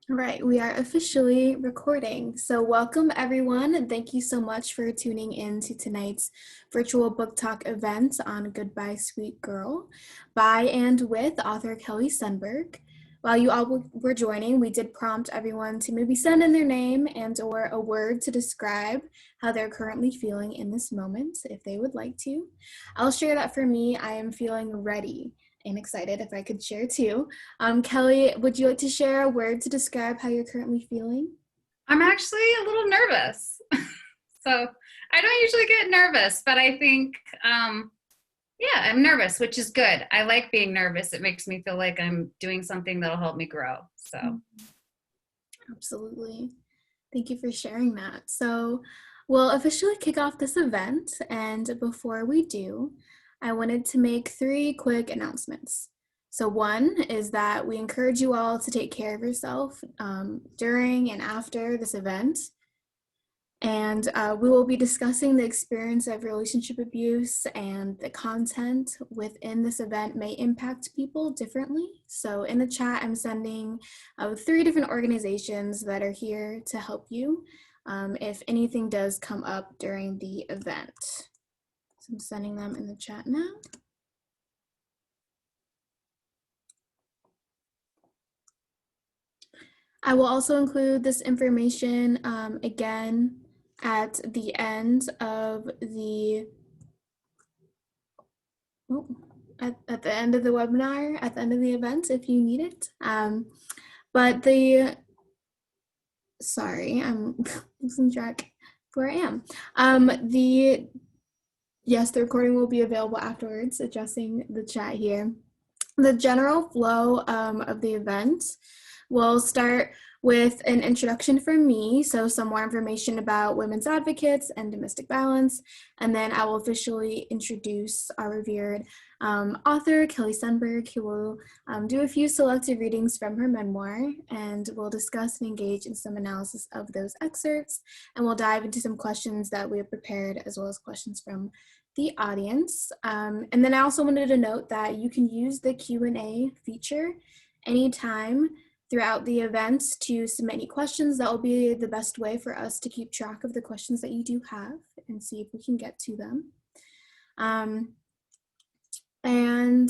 All right, we are officially recording. So, welcome everyone, and thank you so much for tuning in to tonight's virtual book talk event on Goodbye, Sweet Girl by and with author Kelly Sundberg. While you all were joining, we did prompt everyone to maybe send in their name and or a word to describe how they're currently feeling in this moment, if they would like to. I'll share that for me. I am feeling ready and excited if I could share too. Kelly, would you like to share a word to describe how you're currently feeling? I'm actually a little nervous. So I don't usually get nervous, but I think, yeah, I'm nervous, which is good. I like being nervous. It makes me feel like I'm doing something that'll help me grow. So, Absolutely. Thank you for sharing that. So, we'll officially kick off this event. And before we do, I wanted to make three quick announcements. So, one is that we encourage you all to take care of yourself during and after this event. And we will be discussing the experience of relationship abuse, and the content within this event may impact people differently. So in the chat, I'm sending three different organizations that are here to help you if anything does come up during the event. So I'm sending them in the chat now. I will also include this information again at the end of the at the end of the webinar, at the end of the event, if you need it. But sorry, I'm losing track of where I am. Yes, the recording will be available afterwards, adjusting the chat here. The general flow of the event will start with an introduction from me, so some more information about women's advocates and domestic violence, and then I will officially introduce our revered author, Kelly Sundberg, who will do a few selected readings from her memoir, and we'll discuss and engage in some analysis of those excerpts, and we'll dive into some questions that we have prepared, as well as questions from the audience. And then I also wanted to note that you can use the Q&A feature anytime throughout the event to submit any questions. That will be the best way for us to keep track of the questions that you do have and see if we can get to them. And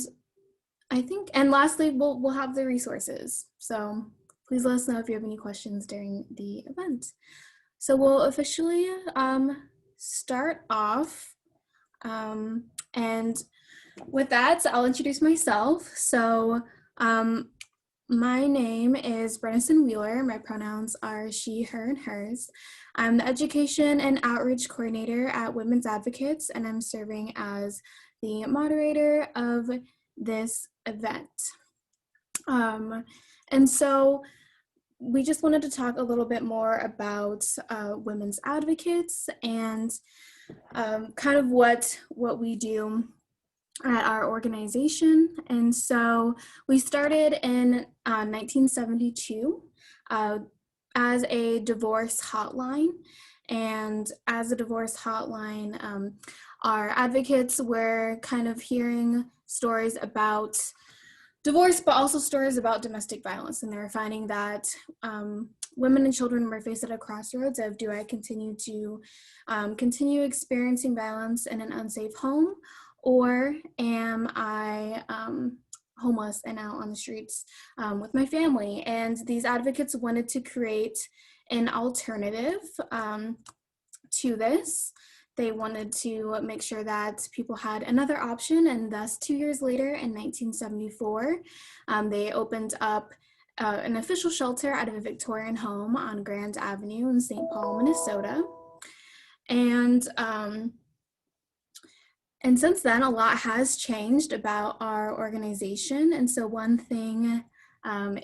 I think, and lastly, we'll have the resources. So please let us know if you have any questions during the event. So we'll officially start off. And with that, I'll introduce myself. So my name is Brenison Wheeler. My pronouns are she, her, and hers. I'm the Education and Outreach Coordinator at Women's Advocates, and I'm serving as the moderator of this event. And so we just wanted to talk a little bit more about women's advocates and kind of what we do at our organization. And so we started in 1972 as a divorce hotline. And as a divorce hotline, our advocates were kind of hearing stories about divorce, but also stories about domestic violence. And they were finding that women and children were faced at a crossroads of, do I continue to continue experiencing violence in an unsafe home, or am I homeless and out on the streets with my family? And these advocates wanted to create an alternative to this. They wanted to make sure that people had another option, and thus 2 years later, in 1974, they opened up an official shelter out of a Victorian home on Grand Avenue in St. Paul, Minnesota. And since then, a lot has changed about our organization. And so one thing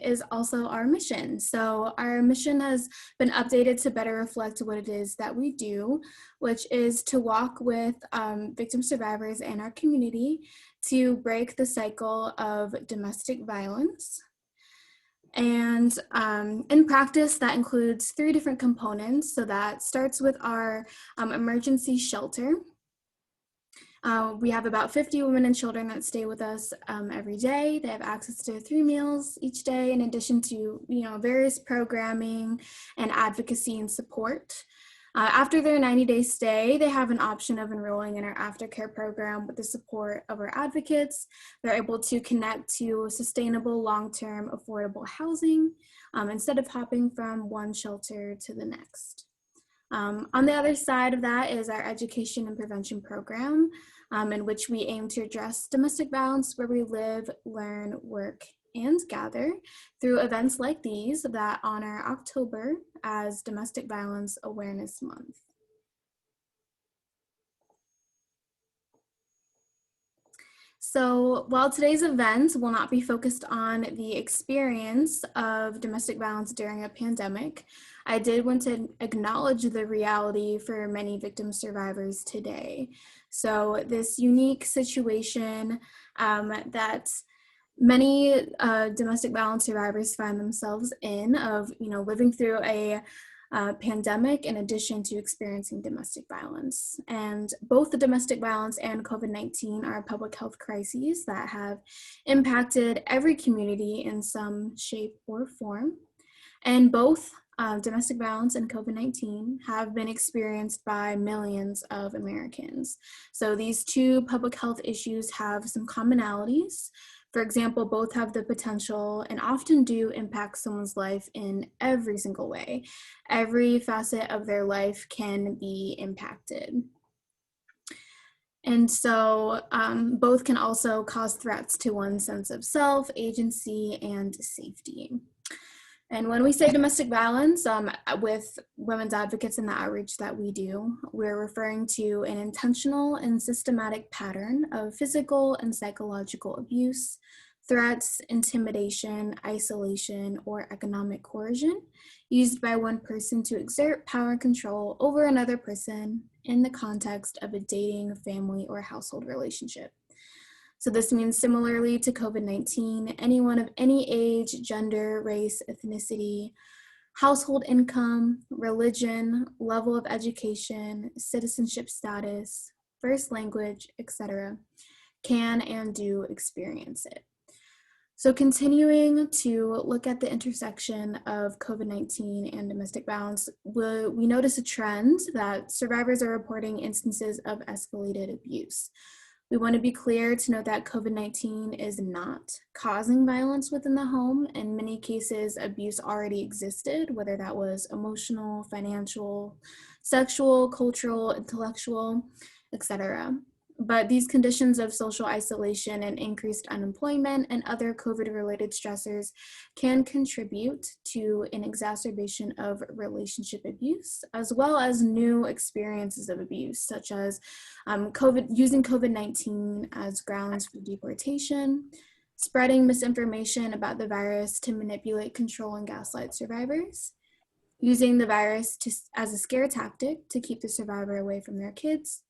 is also our mission. So our mission has been updated to better reflect what it is that we do, which is to walk with victim survivors in our community to break the cycle of domestic violence. And in practice, that includes three different components. So that starts with our emergency shelter. We have about 50 women and children that stay with us every day. They have access to 3 meals each day, in addition to various programming and advocacy and support. After their 90-day stay, they have an option of enrolling in our aftercare program with the support of our advocates. They're able to connect to sustainable, long-term, affordable housing instead of hopping from one shelter to the next. On the other side of that is our education and prevention program, in which we aim to address domestic violence where we live, learn, work, and gather through events like these that honor October as Domestic Violence Awareness Month. So while today's event will not be focused on the experience of domestic violence during a pandemic, I did want to acknowledge the reality for many victim survivors today. So this unique situation that many domestic violence survivors find themselves in, of living through a pandemic in addition to experiencing domestic violence. And both the domestic violence and COVID-19 are public health crises that have impacted every community in some shape or form. And both domestic violence and COVID-19 have been experienced by millions of Americans. So these two public health issues have some commonalities. For example, both have the potential and often do impact someone's life in every single way. Every facet of their life can be impacted. And so both can also cause threats to one's sense of self, agency, and safety. And when we say domestic violence, with women's advocates in the outreach that we do, we're referring to an intentional and systematic pattern of physical and psychological abuse, threats, intimidation, isolation, or economic coercion used by one person to exert power and control over another person in the context of a dating, family, or household relationship. So this means, similarly to COVID-19, anyone of any age, gender, race, ethnicity, household income, religion, level of education, citizenship status, first language, etc., can and do experience it. So continuing to look at the intersection of COVID-19 and domestic violence, we notice a trend that survivors are reporting instances of escalated abuse. We want to be clear to note that COVID-19 is not causing violence within the home. In many cases, abuse already existed, whether that was emotional, financial, sexual, cultural, intellectual, etc. But these conditions of social isolation and increased unemployment and other COVID-related stressors can contribute to an exacerbation of relationship abuse, as well as new experiences of abuse, such as using COVID-19 as grounds for deportation, spreading misinformation about the virus to manipulate, control, and gaslight survivors, using the virus as a scare tactic to keep the survivor away from their kids,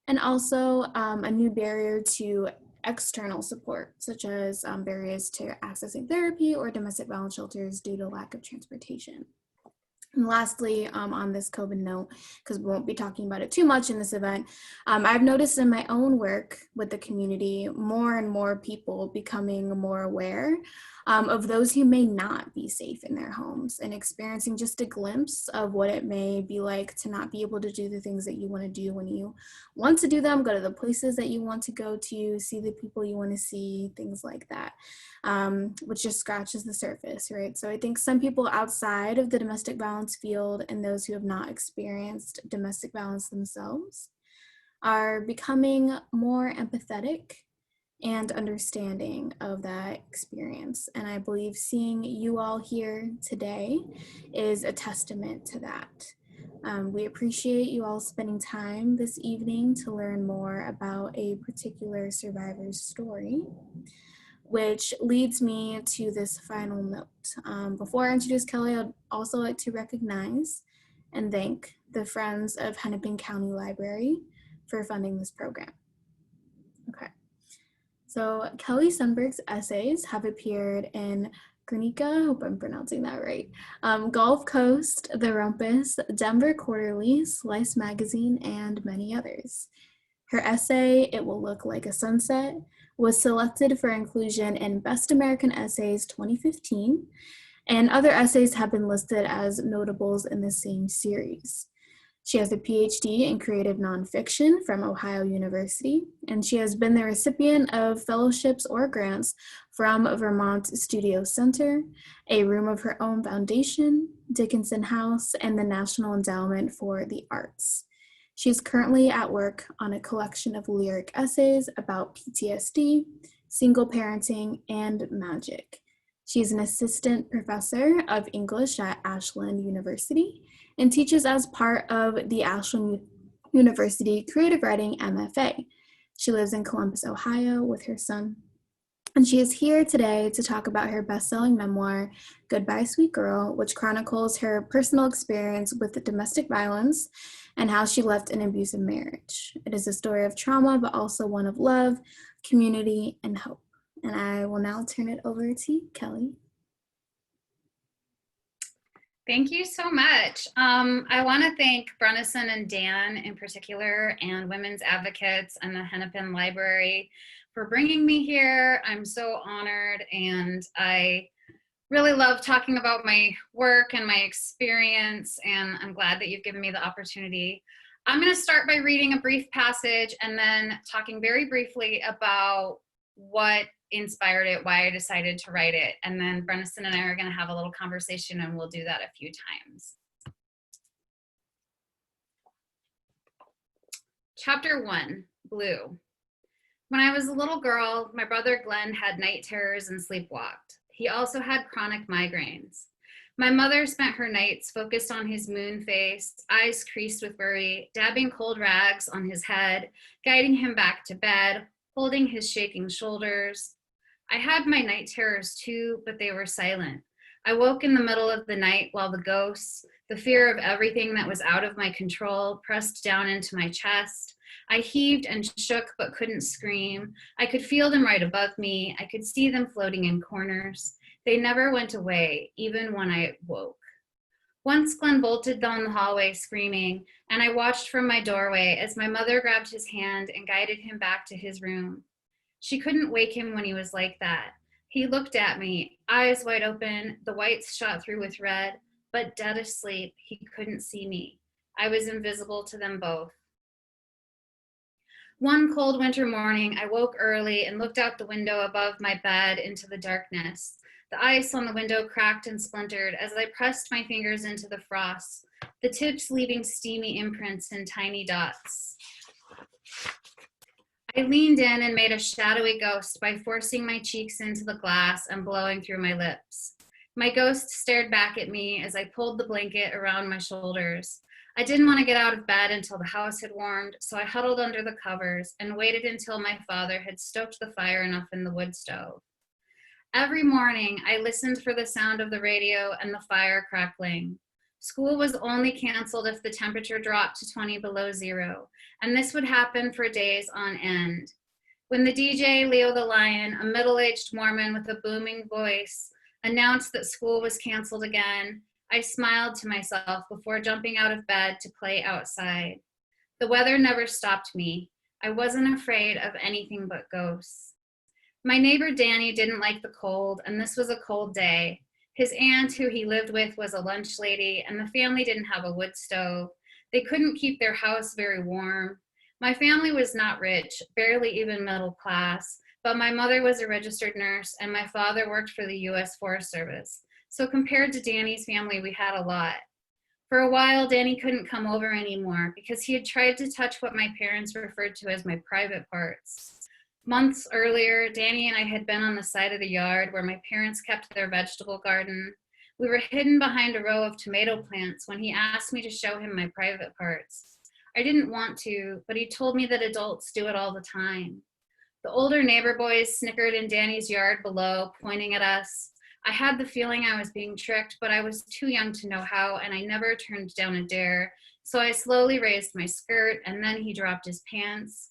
and also a new barrier to external support, such as barriers to accessing therapy or domestic violence shelters due to lack of transportation. And lastly, on this COVID note, because we won't be talking about it too much in this event, I've noticed in my own work with the community, more and more people becoming more aware of those who may not be safe in their homes and experiencing just a glimpse of what it may be like to not be able to do the things that you want to do when you want to do them, go to the places that you want to go to, see the people you want to see, things like that, which just scratches the surface, right? So I think some people outside of the domestic violence field and those who have not experienced domestic violence themselves are becoming more empathetic and understanding of that experience. And I believe seeing you all here today is a testament to that. We appreciate you all spending time this evening to learn more about a particular survivor's story, which leads me to this final note. Before I introduce Kelly, I'd also like to recognize and thank the Friends of Hennepin County Library for funding this program. Okay. So Kelly Sundberg's essays have appeared in Guernica, I hope I'm pronouncing that right, Gulf Coast, The Rumpus, Denver Quarterly, Slice Magazine, and many others. Her essay, It Will Look Like a Sunset, was selected for inclusion in Best American Essays 2015, and other essays have been listed as notables in the same series. She has a PhD in creative nonfiction from Ohio University, and she has been the recipient of fellowships or grants from Vermont Studio Center, A Room of Her Own Foundation, Dickinson House, and the National Endowment for the Arts. She is currently at work on a collection of lyric essays about PTSD, single parenting, and magic. She is an assistant professor of English at Ashland University and teaches as part of the Ashland University Creative Writing MFA. She lives in Columbus, Ohio with her son. And she is here today to talk about her best-selling memoir, Goodbye, Sweet Girl, which chronicles her personal experience with domestic violence and how she left an abusive marriage. It is a story of trauma, but also one of love, community, and hope. And I will now turn it over to you, Kelly. Thank you so much. I want to thank Brennison and Dan in particular, and women's advocates and the Hennepin Library for bringing me here. I'm so honored, and I really love talking about my work and my experience, and I'm glad that you've given me the opportunity. I'm going to start by reading a brief passage and then talking very briefly about what inspired it, why I decided to write it, and then Brennison and I are going to have a little conversation, and we'll do that a few times. Chapter 1, Blue. When I was a little girl, my brother Glenn had night terrors and sleepwalked. He also had chronic migraines. My mother spent her nights focused on his moon face, eyes creased with worry, dabbing cold rags on his head, guiding him back to bed, holding his shaking shoulders. I had my night terrors too, but they were silent. I woke in the middle of the night while the ghosts, the fear of everything that was out of my control, pressed down into my chest. I heaved and shook but couldn't scream. I could feel them right above me. I could see them floating in corners. They never went away, even when I woke. Once Glenn bolted down the hallway screaming, and I watched from my doorway as my mother grabbed his hand and guided him back to his room. She couldn't wake him when he was like that. He looked at me, eyes wide open, the whites shot through with red, but dead asleep, he couldn't see me. I was invisible to them both. One cold winter morning, I woke early and looked out the window above my bed into the darkness. The ice on the window cracked and splintered as I pressed my fingers into the frost, the tips leaving steamy imprints in tiny dots. I leaned in and made a shadowy ghost by forcing my cheeks into the glass and blowing through my lips. My ghost stared back at me as I pulled the blanket around my shoulders. I didn't want to get out of bed until the house had warmed, so I huddled under the covers and waited until my father had stoked the fire enough in the wood stove. Every morning, I listened for the sound of the radio and the fire crackling. School was only canceled if the temperature dropped to 20 below zero, and this would happen for days on end. When the DJ, Leo the Lion, a middle-aged Mormon with a booming voice, announced that school was canceled again, I smiled to myself before jumping out of bed to play outside. The weather never stopped me. I wasn't afraid of anything but ghosts. My neighbor Danny didn't like the cold, and this was a cold day. His aunt, who he lived with, was a lunch lady, and the family didn't have a wood stove. They couldn't keep their house very warm. My family was not rich, barely even middle class, but my mother was a registered nurse, and my father worked for the U.S. Forest Service. So compared to Danny's family, we had a lot. For a while, Danny couldn't come over anymore because he had tried to touch what my parents referred to as my private parts. Months earlier, Danny and I had been on the side of the yard where my parents kept their vegetable garden. We were hidden behind a row of tomato plants when he asked me to show him my private parts. I didn't want to, but he told me that adults do it all the time. The older neighbor boys snickered in Danny's yard below, pointing at us. I had the feeling I was being tricked, but I was too young to know how, and I never turned down a dare. So I slowly raised my skirt, and then he dropped his pants.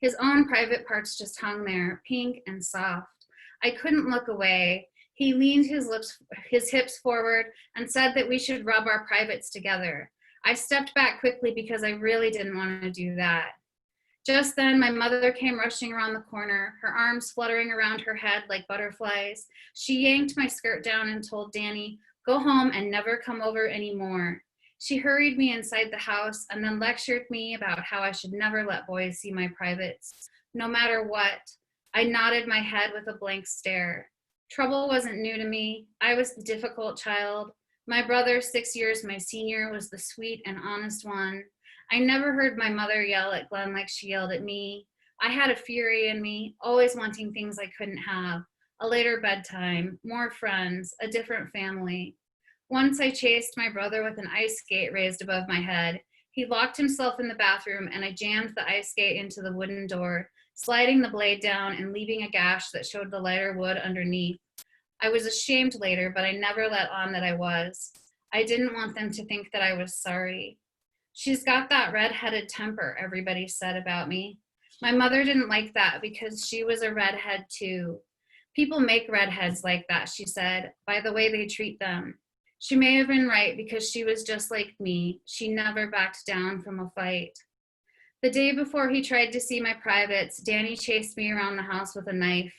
His own private parts just hung there, pink and soft. I couldn't look away. He leaned his hips forward and said that we should rub our privates together. I stepped back quickly because I really didn't want to do that. Just then, my mother came rushing around the corner, her arms fluttering around her head like butterflies. She yanked my skirt down and told Danny, "Go home and never come over anymore." She hurried me inside the house and then lectured me about how I should never let boys see my privates, no matter what. I nodded my head with a blank stare. Trouble wasn't new to me. I was the difficult child. My brother, 6 years my senior, was the sweet and honest one. I never heard my mother yell at Glenn like she yelled at me. I had a fury in me, always wanting things I couldn't have. A later bedtime, more friends, a different family. Once I chased my brother with an ice skate raised above my head. He locked himself in the bathroom and I jammed the ice skate into the wooden door, sliding the blade down and leaving a gash that showed the lighter wood underneath. I was ashamed later, but I never let on that I was. I didn't want them to think that I was sorry. "She's got that red-headed temper," everybody said about me. My mother didn't like that because she was a redhead too. "People make redheads like that," she said, "by the way they treat them." She may have been right because she was just like me. She never backed down from a fight. The day before he tried to see my privates, Danny chased me around the house with a knife.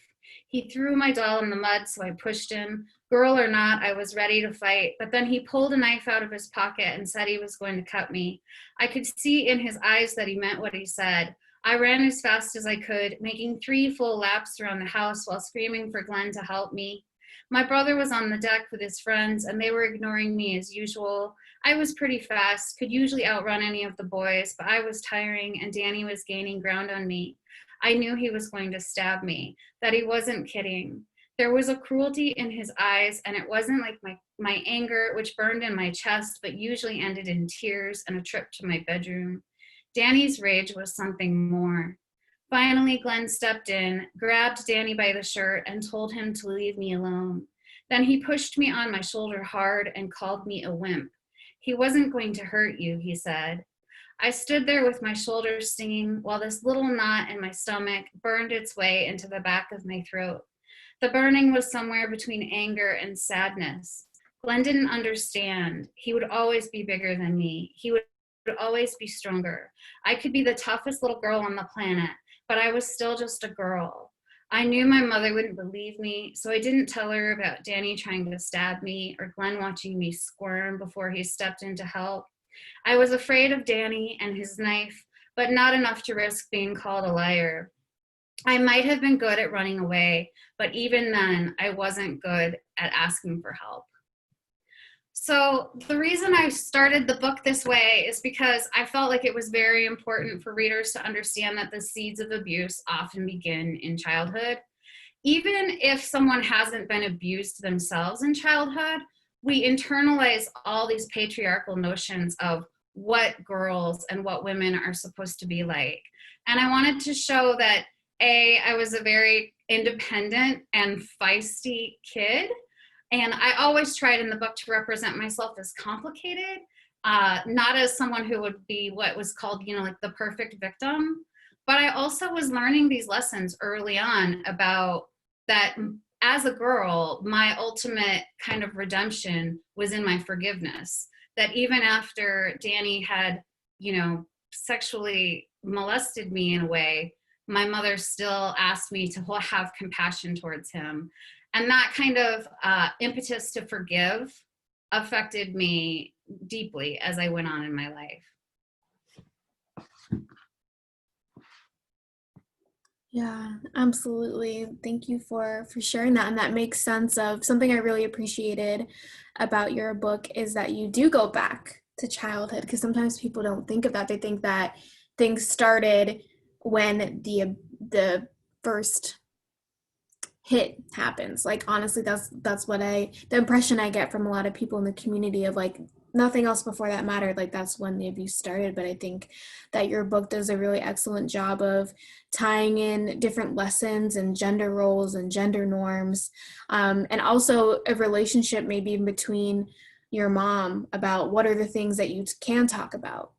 He threw my doll in the mud, so I pushed him. Girl or not, I was ready to fight, but then he pulled a knife out of his pocket and said he was going to cut me. I could see in his eyes that he meant what he said. I ran as fast as I could, making 3 full laps around the house while screaming for Glenn to help me. My brother was on the deck with his friends, and they were ignoring me as usual. I was pretty fast, could usually outrun any of the boys, but I was tiring, and Danny was gaining ground on me. I knew he was going to stab me, that he wasn't kidding. There was a cruelty in his eyes, and it wasn't like my anger, which burned in my chest, but usually ended in tears and a trip to my bedroom. Danny's rage was something more. Finally, Glenn stepped in, grabbed Danny by the shirt, and told him to leave me alone. Then he pushed me on my shoulder hard and called me a wimp. "He wasn't going to hurt you," he said. I stood there with my shoulders stinging while this little knot in my stomach burned its way into the back of my throat. The burning was somewhere between anger and sadness. Glenn didn't understand. He would always be bigger than me. He would always be stronger. I could be the toughest little girl on the planet, but I was still just a girl. I knew my mother wouldn't believe me, so I didn't tell her about Danny trying to stab me or Glenn watching me squirm before he stepped in to help. I was afraid of Danny and his knife, but not enough to risk being called a liar. I might have been good at running away, but even then, I wasn't good at asking for help. So the reason I started the book this way is because I felt like it was very important for readers to understand that the seeds of abuse often begin in childhood. Even if someone hasn't been abused themselves in childhood, we internalize all these patriarchal notions of what girls and what women are supposed to be like. And I wanted to show that I was a very independent and feisty kid. And I always tried in the book to represent myself as complicated, not as someone who would be what was called, like the perfect victim. But I also was learning these lessons early on about that as a girl, my ultimate kind of redemption was in my forgiveness. That even after Danny had, sexually molested me in a way, my mother still asked me to have compassion towards him. And that kind of impetus to forgive affected me deeply as I went on in my life. Yeah, absolutely. Thank you for sharing that. And that makes sense of something I really appreciated about your book is that you do go back to childhood, because sometimes people don't think of that. They think that things started when the first hit happens. Like, honestly, that's what the impression I get from a lot of people in the community of like nothing else before that mattered. Like, that's when the abuse started. But I think that your book does a really excellent job of tying in different lessons and gender roles and gender norms, and also a relationship maybe in between your mom about what are the things that you can talk about,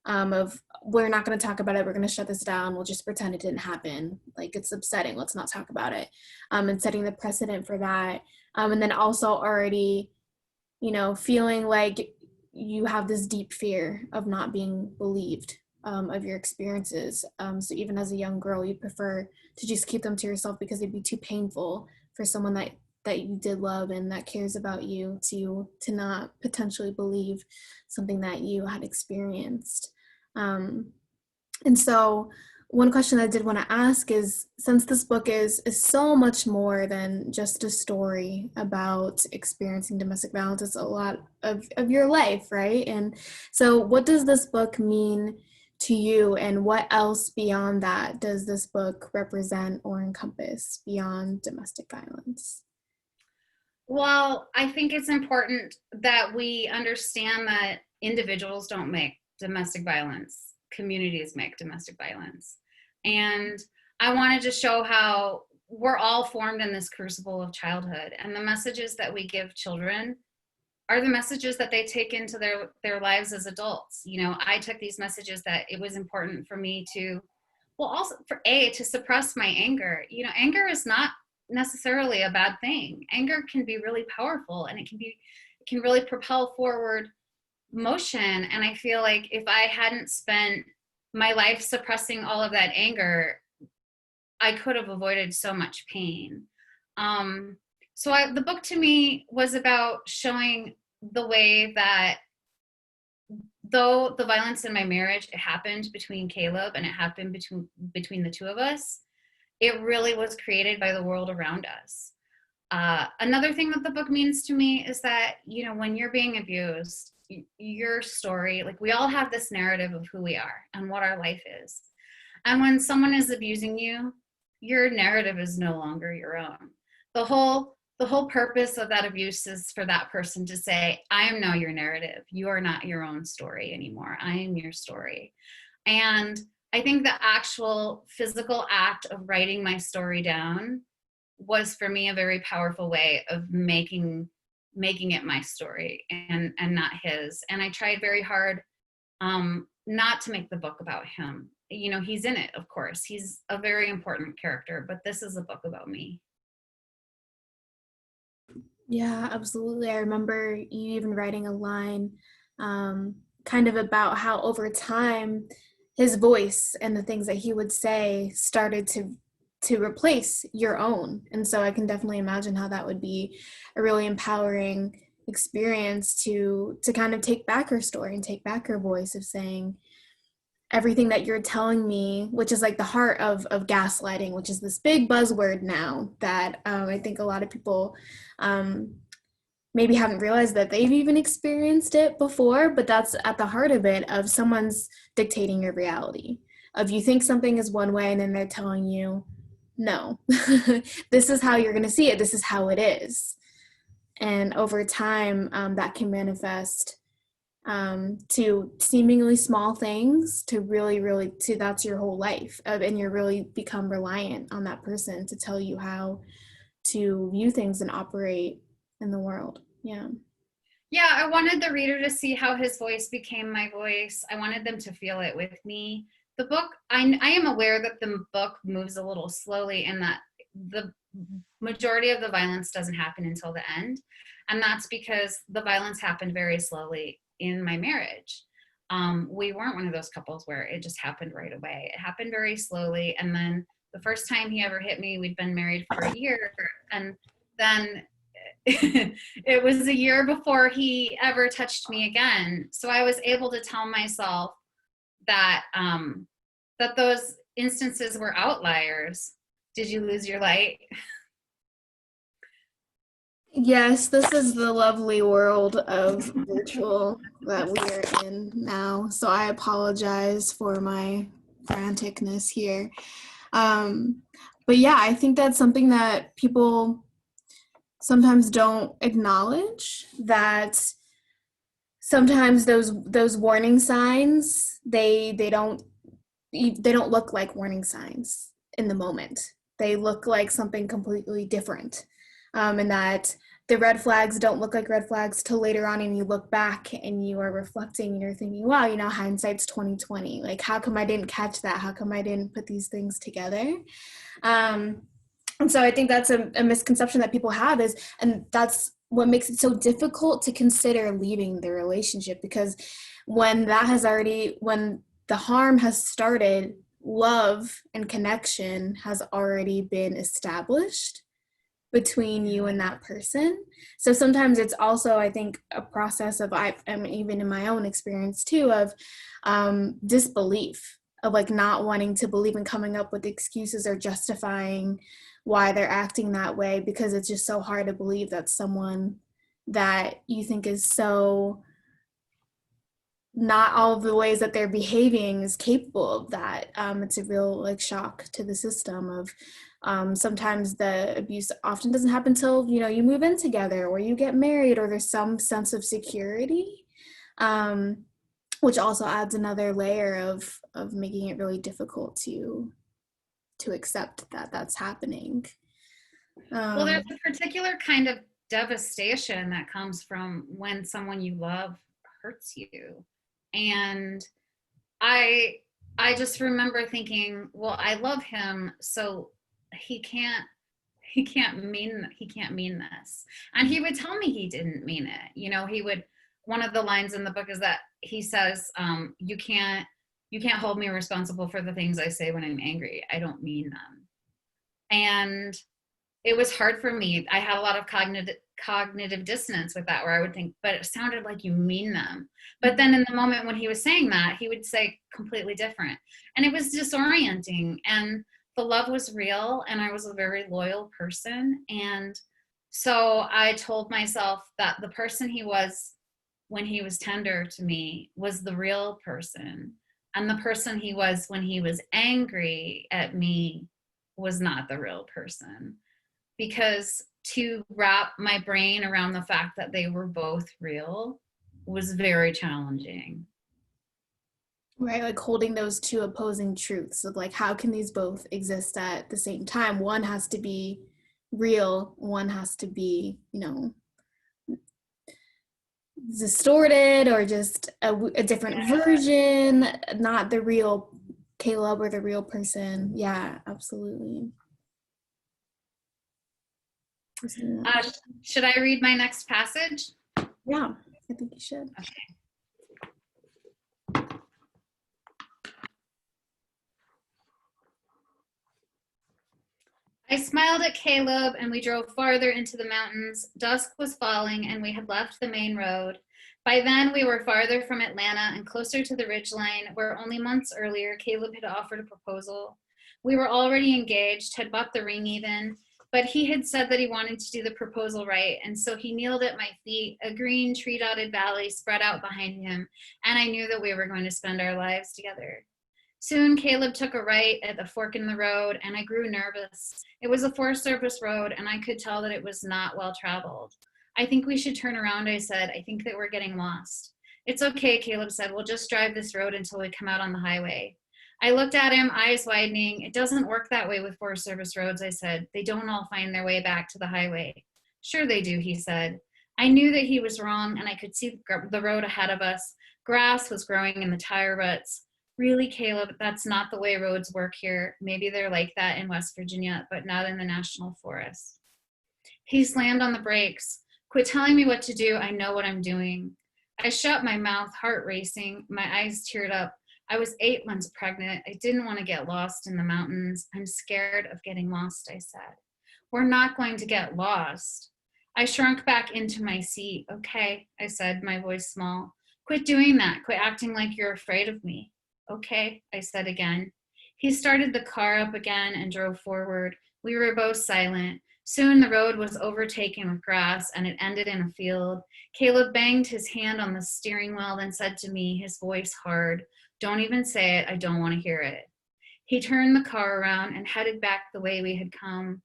of we're not going to talk about it, we're going to shut this down, we'll just pretend it didn't happen, like it's upsetting, let's not talk about it, and setting the precedent for that, and then also already feeling like you have this deep fear of not being believed, of your experiences. So even as a young girl, you prefer to just keep them to yourself because it'd be too painful for someone that you did love and that cares about you to not potentially believe something that you had experienced. And so one question I did want to ask is, since this book is so much more than just a story about experiencing domestic violence, it's a lot of your life, right? And so what does this book mean to you, and what else beyond that does this book represent or encompass beyond domestic violence? Well, I think it's important that we understand that individuals don't make domestic violence, communities make domestic violence. And I wanted to show how we're all formed in this crucible of childhood, and the messages that we give children are the messages that they take into their lives as adults. You know, I took these messages that it was important for me to, well, also to suppress my anger. You know, anger is not necessarily a bad thing. Anger can be really powerful, and it can really propel forward motion. And I feel like if I hadn't spent my life suppressing all of that anger, I could have avoided so much pain. The book to me was about showing the way that though the violence in my marriage, it happened between Caleb and it happened between the two of us, it really was created by the world around us. Another thing that the book means to me is that, you know, when you're being abused, your story, like we all have this narrative of who we are and what our life is. And when someone is abusing you, your narrative is no longer your own. The whole purpose of that abuse is for that person to say, I am now your narrative. You are not your own story anymore. I am your story. And I think the actual physical act of writing my story down was for me a very powerful way of making it my story and not his. And I tried very hard not to make the book about him. You know, he's in it, of course. He's a very important character, but this is a book about me. Yeah, absolutely. I remember you even writing a line kind of about how over time his voice and the things that he would say started to replace your own. And so I can definitely imagine how that would be a really empowering experience to kind of take back her story and take back her voice of saying, everything that you're telling me, which is like the heart of gaslighting, which is this big buzzword now that I think a lot of people maybe haven't realized that they've even experienced it before, but that's at the heart of it, of someone's dictating your reality. Of you think something is one way and then they're telling you, no, this is how you're going to see it. This is how it is. And over time, that can manifest to seemingly small things to really, really, to that's your whole life. And you really become reliant on that person to tell you how to view things and operate in the world. Yeah. Yeah, I wanted the reader to see how his voice became my voice. I wanted them to feel it with me. The book, I am aware that the book moves a little slowly and that the majority of the violence doesn't happen until the end. And that's because the violence happened very slowly in my marriage. We weren't one of those couples where it just happened right away. It happened very slowly. And then the first time he ever hit me, we'd been married for a year. And then it was a year before he ever touched me again. So I was able to tell myself that that those instances were outliers. Did you lose your light? Yes, this is the lovely world of virtual that we are in now. So I apologize for my franticness here. But yeah, I think that's something that people sometimes don't acknowledge, that sometimes those warning signs, they don't look like warning signs in the moment. They look like something completely different. And that the red flags don't look like red flags till later on, and you look back and you are reflecting and you're thinking, wow, you know, hindsight's 2020. Like, how come I didn't catch that? How come I didn't put these things together? And so I think that's a misconception that people have and that's what makes it so difficult to consider leaving the relationship, because when the harm has started, love and connection has already been established between you and that person. So sometimes it's also, I think, a process of, I am even in my own experience too, of disbelief, of like not wanting to believe and coming up with excuses or justifying why they're acting that way, because it's just so hard to believe that someone that you think is so not all of the ways that they're behaving is capable of that. It's a real like shock to the system of sometimes the abuse often doesn't happen until you move in together or you get married or there's some sense of security, which also adds another layer of making it really difficult to accept that that's happening. Well, there's a particular kind of devastation that comes from when someone you love hurts you. And I just remember thinking, well, I love him, so he can't mean this. And he would tell me he didn't mean it. He would, one of the lines in the book is that he says, you can't hold me responsible for the things I say when I'm angry. I don't mean them. And it was hard for me. I had a lot of cognitive dissonance with that, where I would think, but it sounded like you mean them. But then in the moment when he was saying that, he would say completely different. And it was disorienting. And the love was real, and I was a very loyal person. And so I told myself that the person he was when he was tender to me was the real person. And the person he was when he was angry at me was not the real person. Because to wrap my brain around the fact that they were both real was very challenging. Right, like holding those two opposing truths of like, how can these both exist at the same time? One has to be real, one has to be, distorted or just a different version, not the real Caleb or the real person. Yeah, absolutely. Should I read my next passage? Yeah, I think you should. Okay. I smiled at Caleb, and we drove farther into the mountains. Dusk was falling, and we had left the main road. By then, we were farther from Atlanta and closer to the ridgeline, where only months earlier, Caleb had offered a proposal. We were already engaged, had bought the ring even, but he had said that he wanted to do the proposal right, and so he kneeled at my feet. A green, tree-dotted valley spread out behind him, and I knew that we were going to spend our lives together. Soon, Caleb took a right at the fork in the road, and I grew nervous. It was a Forest Service road, and I could tell that it was not well traveled. I think we should turn around, I said. I think that we're getting lost. It's okay, Caleb said. We'll just drive this road until we come out on the highway. I looked at him, eyes widening. It doesn't work that way with Forest Service roads, I said. They don't all find their way back to the highway. Sure they do, he said. I knew that he was wrong, and I could see the road ahead of us. Grass was growing in the tire ruts. Really, Caleb, that's not the way roads work here. Maybe they're like that in West Virginia, but not in the national forest. He slammed on the brakes. Quit telling me what to do. I know what I'm doing. I shut my mouth, heart racing. My eyes teared up. I was 8 months pregnant. I didn't want to get lost in the mountains. I'm scared of getting lost, I said. We're not going to get lost. I shrunk back into my seat. Okay, I said, my voice small. Quit doing that. Quit acting like you're afraid of me. Okay, I said again. He started the car up again and drove forward. We were both silent. Soon the road was overtaken with grass, and it ended in a field. Caleb banged his hand on the steering wheel, then said to me, his voice hard, "Don't even say it. I don't want to hear it." He turned the car around and headed back the way we had come.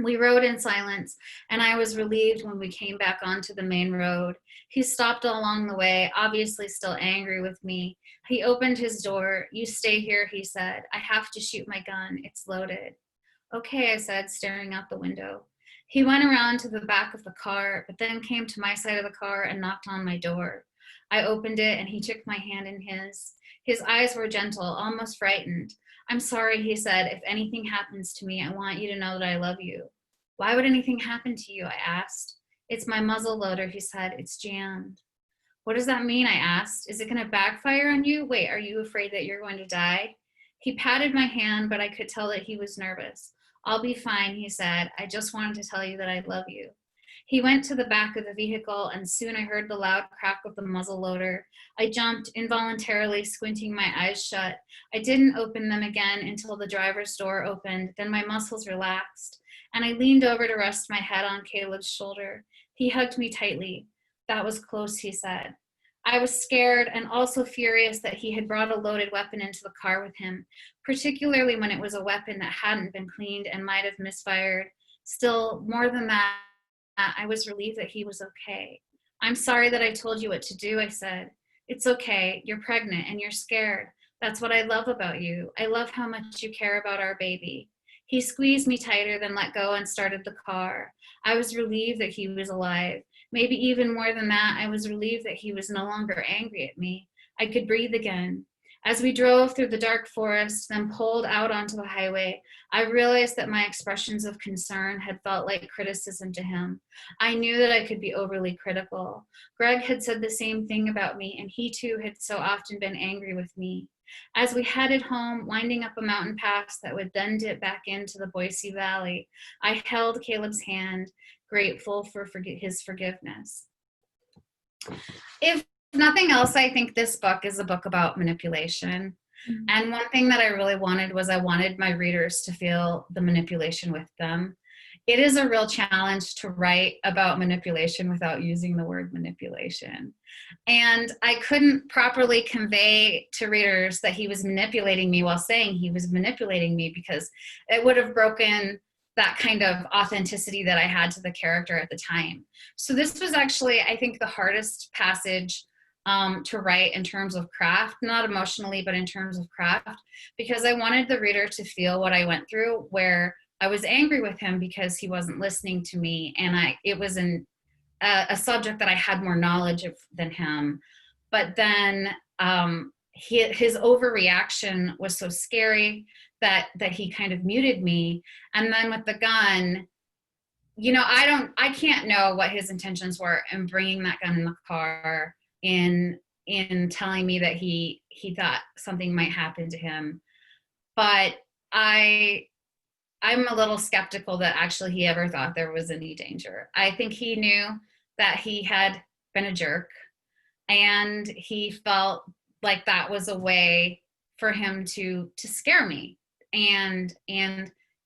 We rode in silence, and I was relieved when we came back onto the main road. He stopped along the way, obviously still angry with me. He opened his door. "You stay here," he said. "I have to shoot my gun. It's loaded." Okay, I said, staring out the window. He went around to the back of the car, but then came to my side of the car and knocked on my door. I opened it, and he took my hand in his. His eyes were gentle, almost frightened. "I'm sorry," he said. "If anything happens to me, I want you to know that I love you." "Why would anything happen to you?" I asked. "It's my muzzle loader," he said. "It's jammed." What does that mean? I asked. Is it going to backfire on you? Wait, are you afraid that you're going to die? He patted my hand, but I could tell that he was nervous. I'll be fine, he said. I just wanted to tell you that I love you. He went to the back of the vehicle, and soon I heard the loud crack of the muzzle loader. I jumped, involuntarily squinting my eyes shut. I didn't open them again until the driver's door opened. Then my muscles relaxed, and I leaned over to rest my head on Caleb's shoulder. He hugged me tightly. That was close, he said. I was scared and also furious that he had brought a loaded weapon into the car with him, particularly when it was a weapon that hadn't been cleaned and might have misfired. Still, more than that, I was relieved that he was okay. I'm sorry that I told you what to do, I said. It's okay. You're pregnant and you're scared. That's what I love about you. I love how much you care about our baby. He squeezed me tighter, then let go and started the car. I was relieved that he was alive. Maybe even more than that, I was relieved that he was no longer angry at me. I could breathe again. As we drove through the dark forest, then pulled out onto the highway, I realized that my expressions of concern had felt like criticism to him. I knew that I could be overly critical. Greg had said the same thing about me, and he too had so often been angry with me. As we headed home, winding up a mountain pass that would then dip back into the Boise Valley, I held Caleb's hand, grateful for his forgiveness. If nothing else, I think this book is a book about manipulation. Mm-hmm. And one thing that I really wanted was I wanted my readers to feel the manipulation with them. It is a real challenge to write about manipulation without using the word manipulation. And I couldn't properly convey to readers that he was manipulating me while saying he was manipulating me, because it would have broken that kind of authenticity that I had to the character at the time. So this was actually, I think, the hardest passage to write in terms of craft, not emotionally, but in terms of craft, because I wanted the reader to feel what I went through, where I was angry with him because he wasn't listening to me, and it was a subject that I had more knowledge of than him. But then his overreaction was so scary that he kind of muted me. And then with the gun, you know, I can't know what his intentions were in bringing that gun in the car, in telling me that he thought something might happen to him. But I'm a little skeptical that actually he ever thought there was any danger. I think he knew that he had been a jerk, and he felt like that was a way for him to scare me, and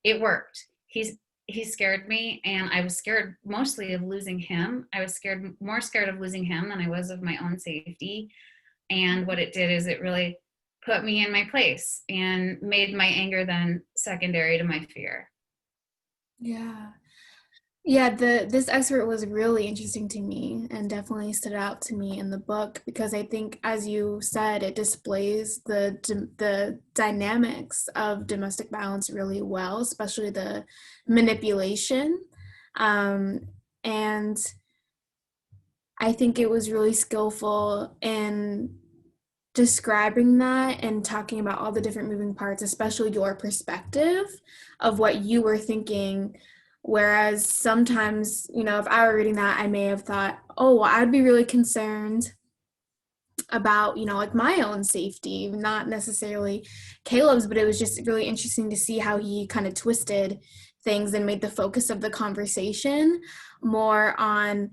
it worked. He scared me, and I was scared mostly of losing him. I was more scared of losing him than I was of my own safety. And what it did is it really put me in my place and made my anger then secondary to my fear. Yeah, this excerpt was really interesting to me and definitely stood out to me in the book, because I think, as you said, it displays the dynamics of domestic violence really well, especially the manipulation. And I think it was really skillful in describing that and talking about all the different moving parts, especially your perspective of what you were thinking. Whereas sometimes, you know, if I were reading that, I may have thought, oh, well, I'd be really concerned about, you know, like my own safety, not necessarily Caleb's, but it was just really interesting to see how he kind of twisted things and made the focus of the conversation more on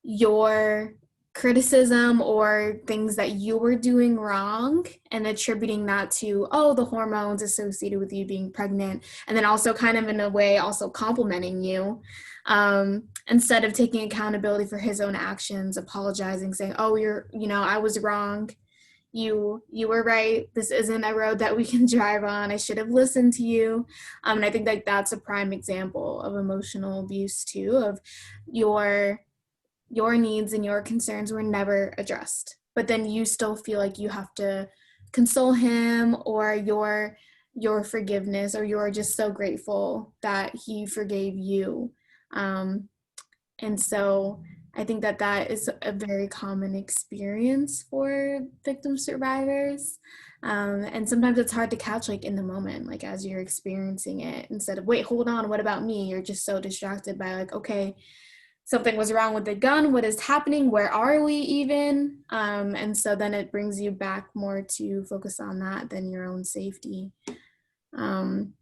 your criticism or things that you were doing wrong, and attributing that to, oh, the hormones associated with you being pregnant, and then also kind of in a way also complimenting you, instead of taking accountability for his own actions, apologizing, saying, oh, I was wrong, you were right, this isn't a road that we can drive on, I should have listened to you. And I think like that's a prime example of emotional abuse too, of your needs and your concerns were never addressed, but then you still feel like you have to console him, or your forgiveness, or you're just so grateful that he forgave you. And so I think that is a very common experience for victim survivors. And sometimes it's hard to catch, like in the moment, like as you're experiencing it, instead of, wait, hold on, what about me? You're just so distracted by like, okay, something was wrong with the gun. What is happening? Where are we even? And so then it brings you back more to focus on that than your own safety. And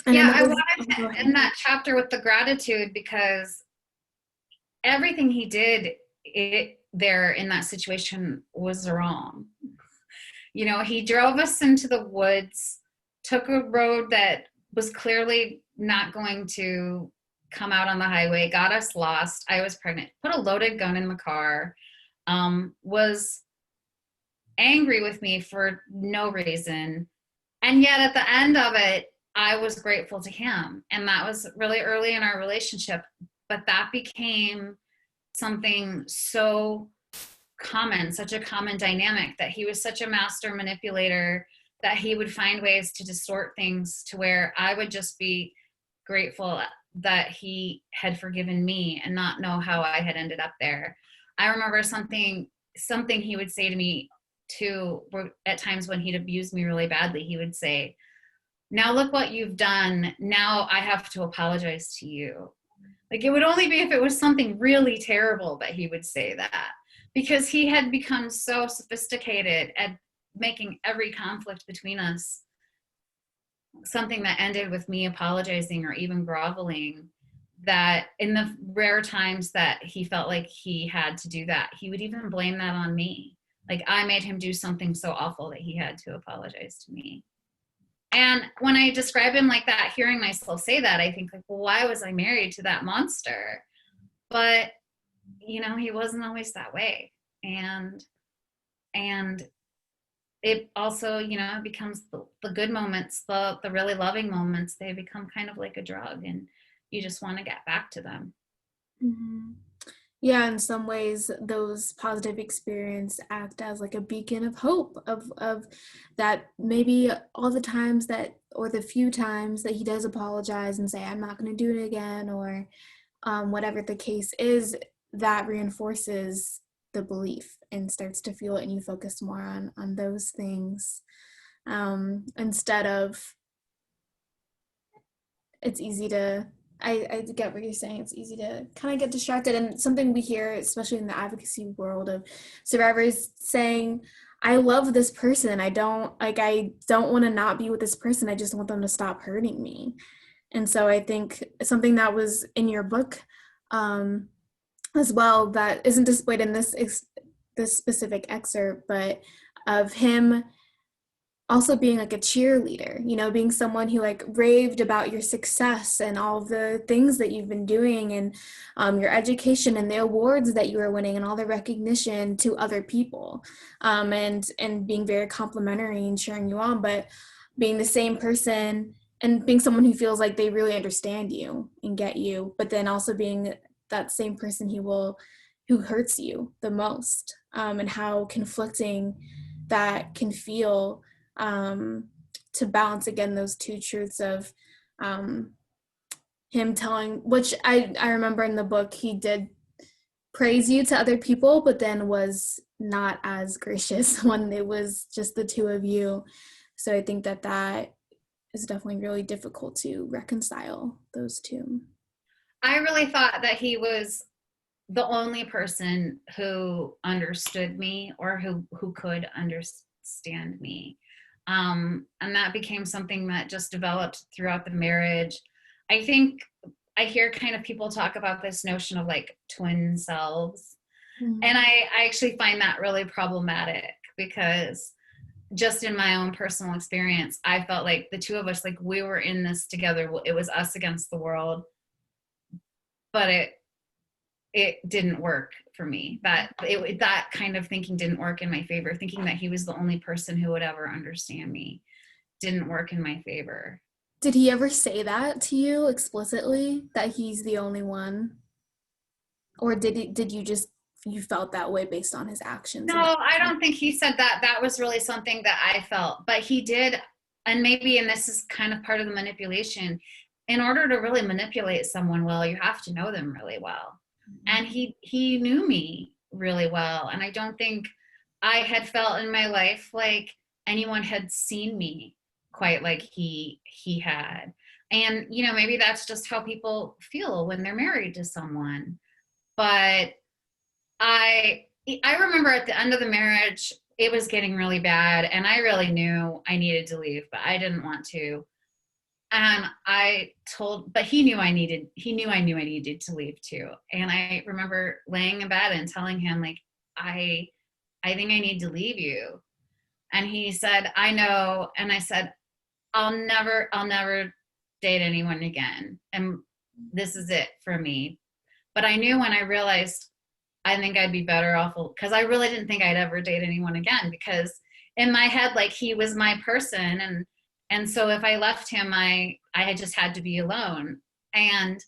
Yeah, I another, wanted oh, go to ahead. end that chapter with the gratitude because everything he did there in that situation was wrong. You know, he drove us into the woods, took a road that was clearly not going to come out on the highway, got us lost. I was pregnant, put a loaded gun in the car, was angry with me for no reason. And yet at the end of it, I was grateful to him. And that was really early in our relationship. But that became something so common, such a common dynamic, that he was such a master manipulator that he would find ways to distort things to where I would just be grateful that he had forgiven me and not know how I had ended up there. I remember something he would say to me too, at times when he'd abused me really badly. He would say, "Now look what you've done. Now I have to apologize to you." Like, it would only be if it was something really terrible that he would say that, because he had become so sophisticated at making every conflict between us something that ended with me apologizing or even groveling, that in the rare times that he felt like he had to do that, he would even blame that on me. Like, I made him do something so awful that he had to apologize to me. And when I describe him like that, hearing myself say that, I think, like, well, why was I married to that monster? But, you know, he wasn't always that way. And it also, you know, it becomes the good moments, the really loving moments, they become kind of like a drug, and you just want to get back to them. Mhm. Yeah, in some ways, those positive experiences act as like a beacon of hope of that maybe all the times that, or the few times that he does apologize and say, I'm not going to do it again, or whatever the case is, that reinforces the belief and starts to feel it, and you focus more on those things instead of, it's easy to, I get what you're saying. It's easy to kind of get distracted. And something we hear, especially in the advocacy world, of survivors saying, I love this person. I don't want to not be with this person. I just want them to stop hurting me. And so I think something that was in your book as well, that isn't displayed in this specific excerpt, but of him also being like a cheerleader, you know, being someone who like raved about your success and all the things that you've been doing, and your education and the awards that you were winning and all the recognition to other people, and being very complimentary and cheering you on, but being the same person and being someone who feels like they really understand you and get you, but then also being that same person who hurts you the most, and how conflicting that can feel, to balance again those two truths of um, him telling, which I remember in the book, he did praise you to other people, but then was not as gracious when it was just the two of you. So I think that is definitely really difficult to reconcile those two. I really thought that he was the only person who understood me, or who could understand me. And that became something that just developed throughout the marriage. I think I hear kind of people talk about this notion of like twin selves. Mm-hmm. And I actually find that really problematic, because just in my own personal experience, I felt like the two of us, like, we were in this together. It was us against the world, but it didn't work for me. That kind of thinking didn't work in my favor. Thinking that he was the only person who would ever understand me didn't work in my favor. Did he ever say that to you explicitly, that he's the only one? Or did you just, you felt that way based on his actions No, and I don't think he said that. That was really something that I felt. But he did, and this is kind of part of the manipulation. In order to really manipulate someone well, you have to know them really well. And he knew me really well. And I don't think I had felt in my life like anyone had seen me quite like he had. And, you know, maybe that's just how people feel when they're married to someone. But I remember at the end of the marriage, it was getting really bad, and I really knew I needed to leave, but I didn't want to. And but he knew I knew I needed to leave too. And I remember laying in bed and telling him, like, I think I need to leave you. And he said, I know. And I said, I'll never date anyone again. And this is it for me. But I knew when I realized I think I'd be better off, because I really didn't think I'd ever date anyone again, because in my head, like, he was my person. And so if I left him, I had just had to be alone. And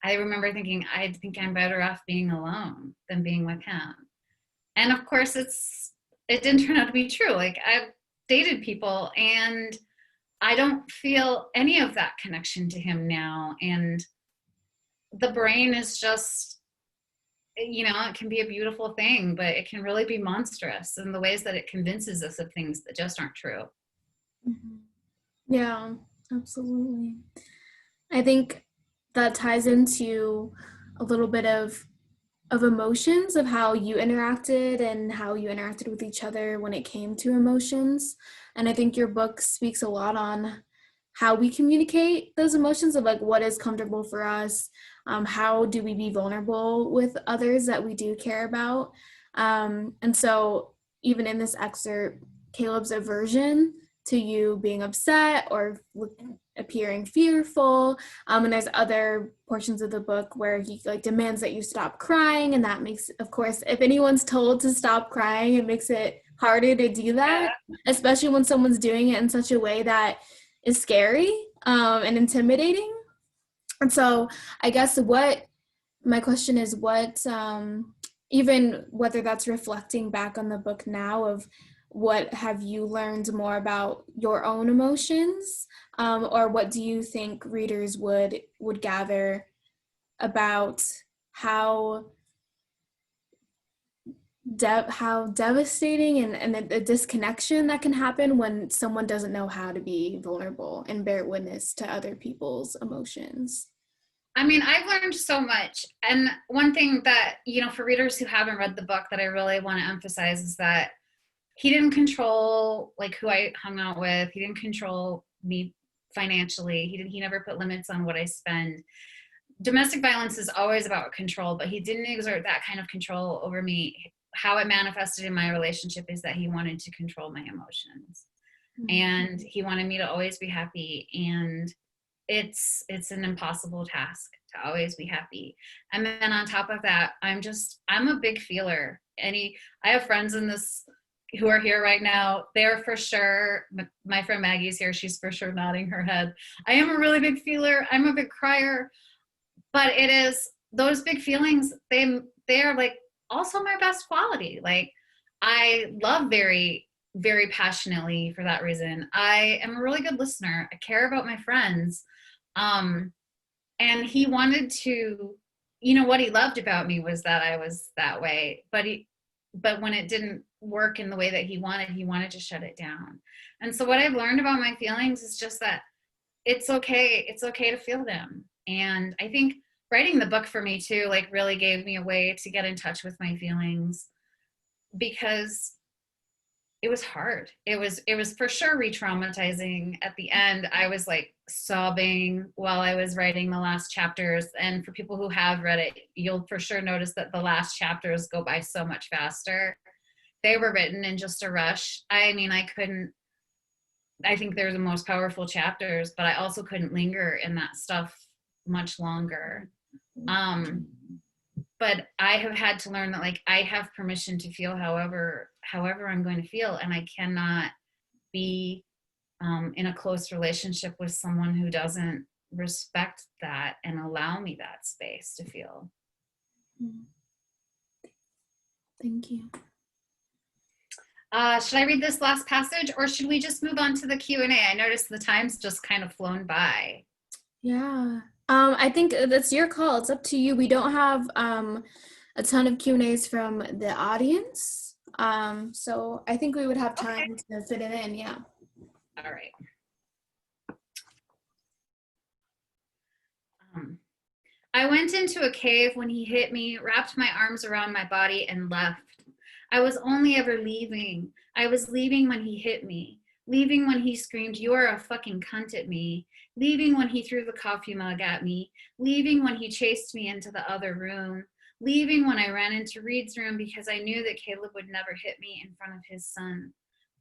I remember thinking, I think I'm better off being alone than being with him. And of course, it didn't turn out to be true. Like, I've dated people, and I don't feel any of that connection to him now. And the brain is just, it can be a beautiful thing, but it can really be monstrous in the ways that it convinces us of things that just aren't true. Mm-hmm. Yeah, absolutely. I think that ties into a little bit of emotions, of how you interacted and how you interacted with each other when it came to emotions. And I think your book speaks a lot on how we communicate those emotions, of like what is comfortable for us, how do we be vulnerable with others that we do care about. And so even in this excerpt, Caleb's aversion to you being upset or appearing fearful, and there's other portions of the book where he like demands that you stop crying, and that makes, of course, if anyone's told to stop crying, it makes it harder to do that, especially when someone's doing it in such a way that is scary, and intimidating. And so I guess what my question is, what, even whether that's reflecting back on the book now, of what have you learned more about your own emotions, or what do you think readers would gather about how how devastating and the disconnection that can happen when someone doesn't know how to be vulnerable and bear witness to other people's emotions? I mean, I've learned so much. And one thing that, for readers who haven't read the book, that I really want to emphasize is that he didn't control, like, who I hung out with. He didn't control me financially. He never put limits on what I spend. Domestic violence is always about control, but he didn't exert that kind of control over me. How it manifested in my relationship is that he wanted to control my emotions. Mm-hmm. And he wanted me to always be happy. And it's an impossible task to always be happy. And then on top of that, I'm a big feeler. I have friends in this who are here right now. They're for sure, my friend Maggie's here. She's for sure nodding her head. I am a really big feeler. I'm a big crier, but it is those big feelings. They're like also my best quality. Like, I love very, very passionately for that reason. I am a really good listener. I care about my friends. And he wanted to, what he loved about me was that I was that way, but when it didn't work in the way that he wanted to shut it down. And so what I've learned about my feelings is just that it's okay to feel them. And I think writing the book for me too, like, really gave me a way to get in touch with my feelings, because it was hard. It was for sure re-traumatizing. At the end, I was like sobbing while I was writing the last chapters. And for people who have read it, you'll for sure notice that the last chapters go by so much faster. They were written in just a rush. I mean, I think they're the most powerful chapters, but I also couldn't linger in that stuff much longer. But I have had to learn that, like, I have permission to feel however I'm going to feel, and I cannot be in a close relationship with someone who doesn't respect that and allow me that space to feel. Thank you. Should I read this last passage, or should we just move on to the Q&A? I noticed the time's just kind of flown by. Yeah. I think that's your call. It's up to you. We don't have a ton of Q&As from the audience. So I think we would have time to fit it in. Yeah. All right. I went into a cave when he hit me, wrapped my arms around my body, and left. I was only ever leaving. I was leaving when he hit me, leaving when he screamed, "You are a fucking cunt" at me, leaving when he threw the coffee mug at me, leaving when he chased me into the other room, leaving when I ran into Reed's room because I knew that Caleb would never hit me in front of his son.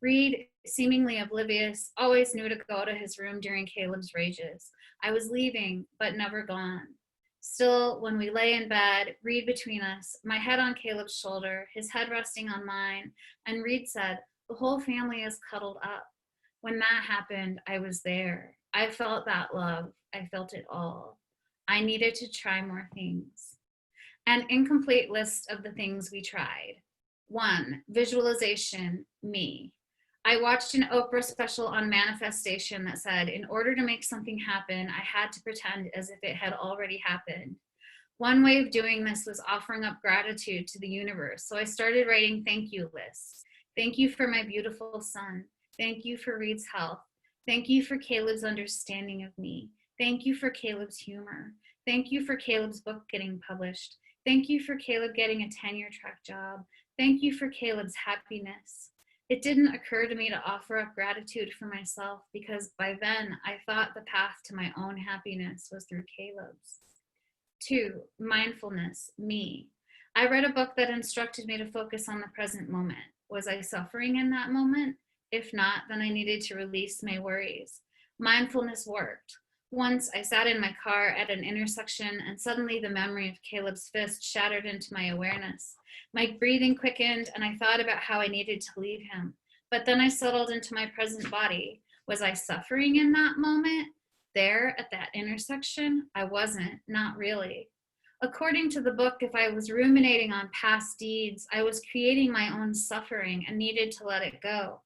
Reed, seemingly oblivious, always knew to go to his room during Caleb's rages. I was leaving, but never gone. Still, when we lay in bed, Reed between us, my head on Caleb's shoulder, his head resting on mine, and Reed said, "The whole family is cuddled up." When that happened, I was there. I felt that love. I felt it all. I needed to try more things. An incomplete list of the things we tried. 1. Visualization, me. I watched an Oprah special on manifestation that said, in order to make something happen, I had to pretend as if it had already happened. One way of doing this was offering up gratitude to the universe. So I started writing thank you lists. Thank you for my beautiful son. Thank you for Reed's health. Thank you for Caleb's understanding of me. Thank you for Caleb's humor. Thank you for Caleb's book getting published. Thank you for Caleb getting a tenure track job. Thank you for Caleb's happiness. It didn't occur to me to offer up gratitude for myself because by then I thought the path to my own happiness was through Caleb's. 2. Mindfulness, me. I read a book that instructed me to focus on the present moment. Was I suffering in that moment? If not, then I needed to release my worries. Mindfulness worked. Once I sat in my car at an intersection and suddenly the memory of Caleb's fist shattered into my awareness. My breathing quickened and I thought about how I needed to leave him. But then I settled into my present body. Was I suffering in that moment? There at that intersection? I wasn't, not really. According to the book, if I was ruminating on past deeds, I was creating my own suffering and needed to let it go.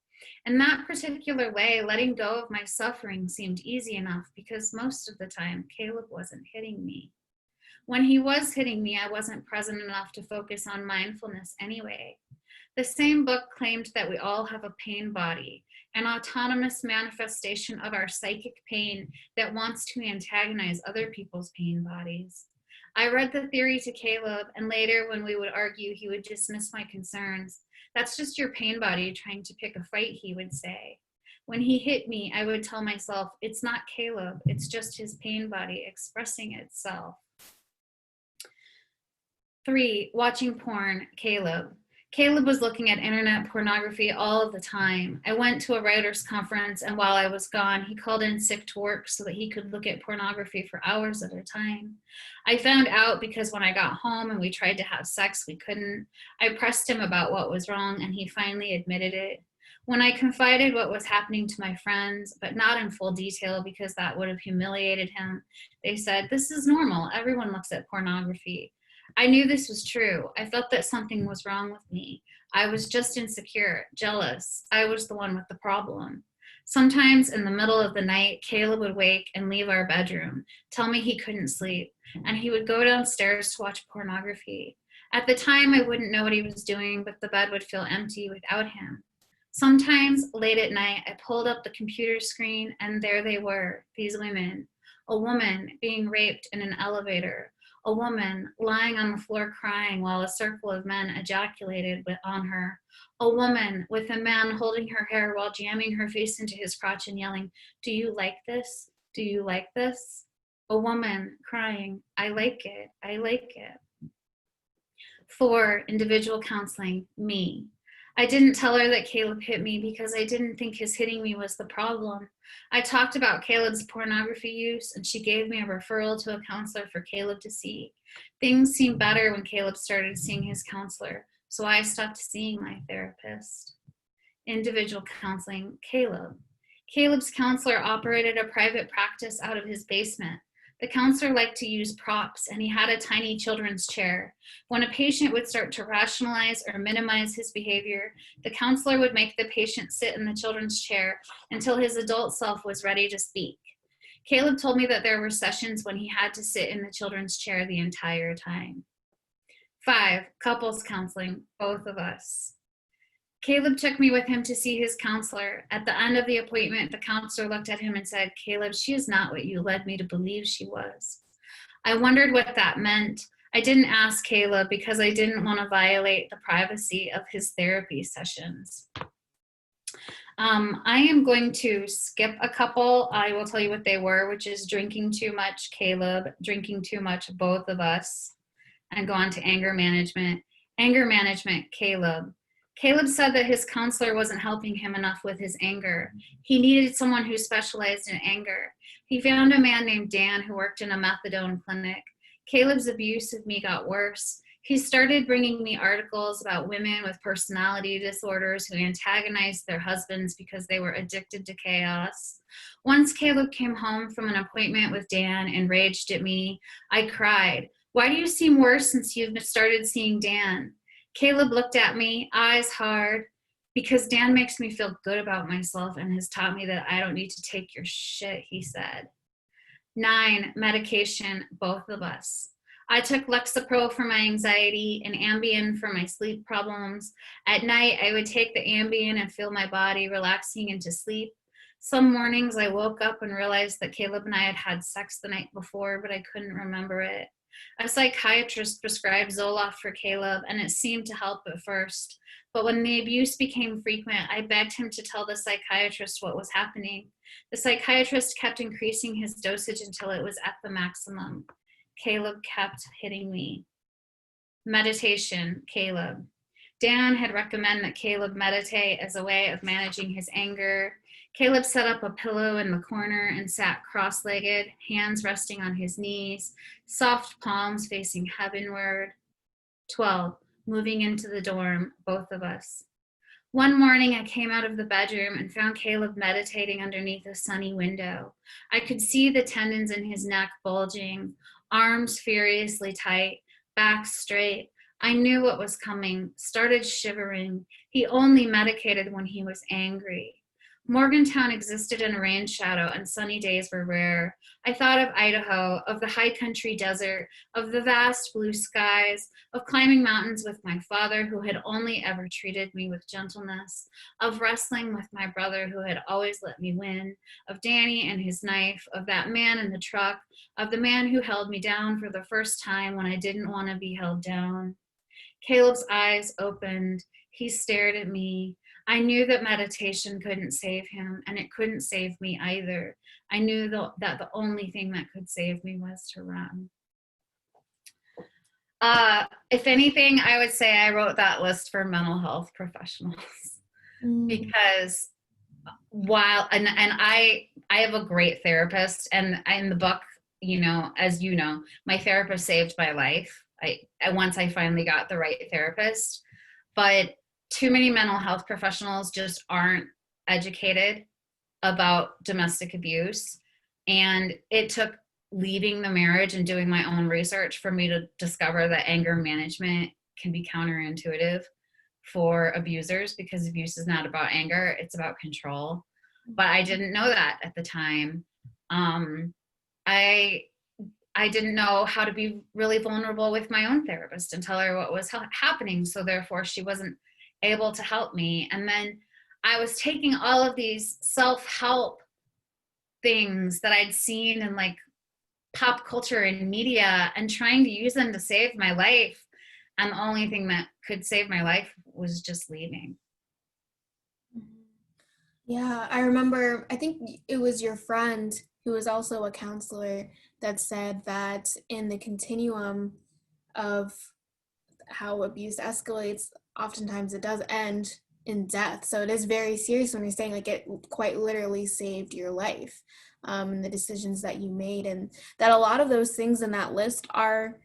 In that particular way, letting go of my suffering seemed easy enough because most of the time, Caleb wasn't hitting me. When he was hitting me, I wasn't present enough to focus on mindfulness anyway. The same book claimed that we all have a pain body, an autonomous manifestation of our psychic pain that wants to antagonize other people's pain bodies. I read the theory to Caleb, and later when we would argue, he would dismiss my concerns. That's just your pain body trying to pick a fight, he would say. When he hit me, I would tell myself, it's not Caleb, it's just his pain body expressing itself. 3. Watching porn, Caleb. Caleb was looking at internet pornography all of the time. I went to a writers' conference, and while I was gone, he called in sick to work so that he could look at pornography for hours at a time. I found out because when I got home and we tried to have sex, we couldn't. I pressed him about what was wrong, and he finally admitted it. When I confided what was happening to my friends, but not in full detail because that would have humiliated him, they said, "This is normal. Everyone looks at pornography." I knew this was true. I felt that something was wrong with me. I was just insecure, jealous. I was the one with the problem. Sometimes in the middle of the night, Caleb would wake and leave our bedroom, tell me he couldn't sleep, and he would go downstairs to watch pornography. At the time, I wouldn't know what he was doing, but the bed would feel empty without him. Sometimes, late at night, I pulled up the computer screen, and there they were, these women. A woman being raped in an elevator. A woman lying on the floor crying while a circle of men ejaculated on her. A woman with a man holding her hair while jamming her face into his crotch and yelling, "Do you like this? Do you like this?" A woman crying, "I like it, I like it." 4. Individual counseling, me. I didn't tell her that Caleb hit me because I didn't think his hitting me was the problem. I talked about Caleb's pornography use, and she gave me a referral to a counselor for Caleb to see. Things seemed better when Caleb started seeing his counselor, so I stopped seeing my therapist. Individual counseling, Caleb. Caleb's counselor operated a private practice out of his basement. The counselor liked to use props, and he had a tiny children's chair. When a patient would start to rationalize or minimize his behavior, the counselor would make the patient sit in the children's chair until his adult self was ready to speak. Caleb told me that there were sessions when he had to sit in the children's chair the entire time. 5. Couples counseling, both of us. Caleb took me with him to see his counselor. At the end of the appointment, the counselor looked at him and said, "Caleb, she is not what you led me to believe she was." I wondered what that meant. I didn't ask Caleb because I didn't want to violate the privacy of his therapy sessions. I am going to skip a couple. I will tell you what they were, which is drinking too much, Caleb, drinking too much, both of us, and go on to anger management. Anger management, Caleb. Caleb said that his counselor wasn't helping him enough with his anger. He needed someone who specialized in anger. He found a man named Dan who worked in a methadone clinic. Caleb's abuse of me got worse. He started bringing me articles about women with personality disorders who antagonized their husbands because they were addicted to chaos. Once Caleb came home from an appointment with Dan and raged at me, I cried. Why do you seem worse since you've started seeing Dan? Caleb looked at me, eyes hard, because Dan makes me feel good about myself and has taught me that I don't need to take your shit, he said. 9, medication, both of us. I took Lexapro for my anxiety and Ambien for my sleep problems. At night, I would take the Ambien and feel my body relaxing into sleep. Some mornings I woke up and realized that Caleb and I had had sex the night before, but I couldn't remember it. A psychiatrist prescribed Zoloft for Caleb, and it seemed to help at first. But when the abuse became frequent, I begged him to tell the psychiatrist what was happening. The psychiatrist kept increasing his dosage until it was at the maximum. Caleb kept hitting me. Meditation, Caleb. Dan had recommended that Caleb meditate as a way of managing his anger. Caleb set up a pillow in the corner and sat cross-legged, hands resting on his knees, soft palms facing heavenward. 12, moving into the dorm, both of us. One morning, I came out of the bedroom and found Caleb meditating underneath a sunny window. I could see the tendons in his neck bulging, arms furiously tight, back straight. I knew what was coming, started shivering. He only medicated when he was angry. Morgantown existed in a rain shadow and sunny days were rare. I thought of Idaho, of the high country desert, of the vast blue skies, of climbing mountains with my father who had only ever treated me with gentleness, of wrestling with my brother who had always let me win, of Danny and his knife, of that man in the truck, of the man who held me down for the first time when I didn't want to be held down. Caleb's eyes opened. He stared at me. I knew that meditation couldn't save him, and it couldn't save me either. I knew that the only thing that could save me was to run. If anything, I would say I wrote that list for mental health professionals because I have a great therapist, and in the book, as you know, my therapist saved my life. Once I finally got the right therapist, but too many mental health professionals just aren't educated about domestic abuse. And it took leaving the marriage and doing my own research for me to discover that anger management can be counterintuitive for abusers, because abuse is not about anger, it's about control. But I didn't know that at the time. I didn't know how to be really vulnerable with my own therapist and tell her what was happening. So therefore she wasn't able to help me. And then I was taking all of these self-help things that I'd seen in like pop culture and media and trying to use them to save my life. And the only thing that could save my life was just leaving. Yeah, I remember, I think it was your friend who was also a counselor that said that in the continuum of how abuse escalates, oftentimes it does end in death. So it is very serious when you're saying like it quite literally saved your life, and the decisions that you made, and that a lot of those things in that list are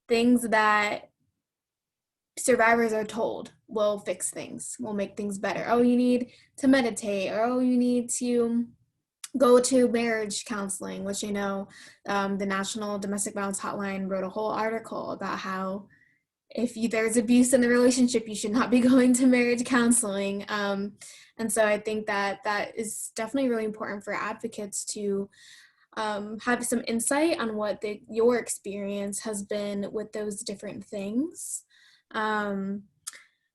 things that survivors are told will fix things, will make things better. Oh, you need to meditate, or oh, you need to go to marriage counseling, which the National Domestic Violence Hotline wrote a whole article about how if there's abuse in the relationship, you should not be going to marriage counseling. And so I think that is definitely really important for advocates to have some insight on what your experience has been with those different things. And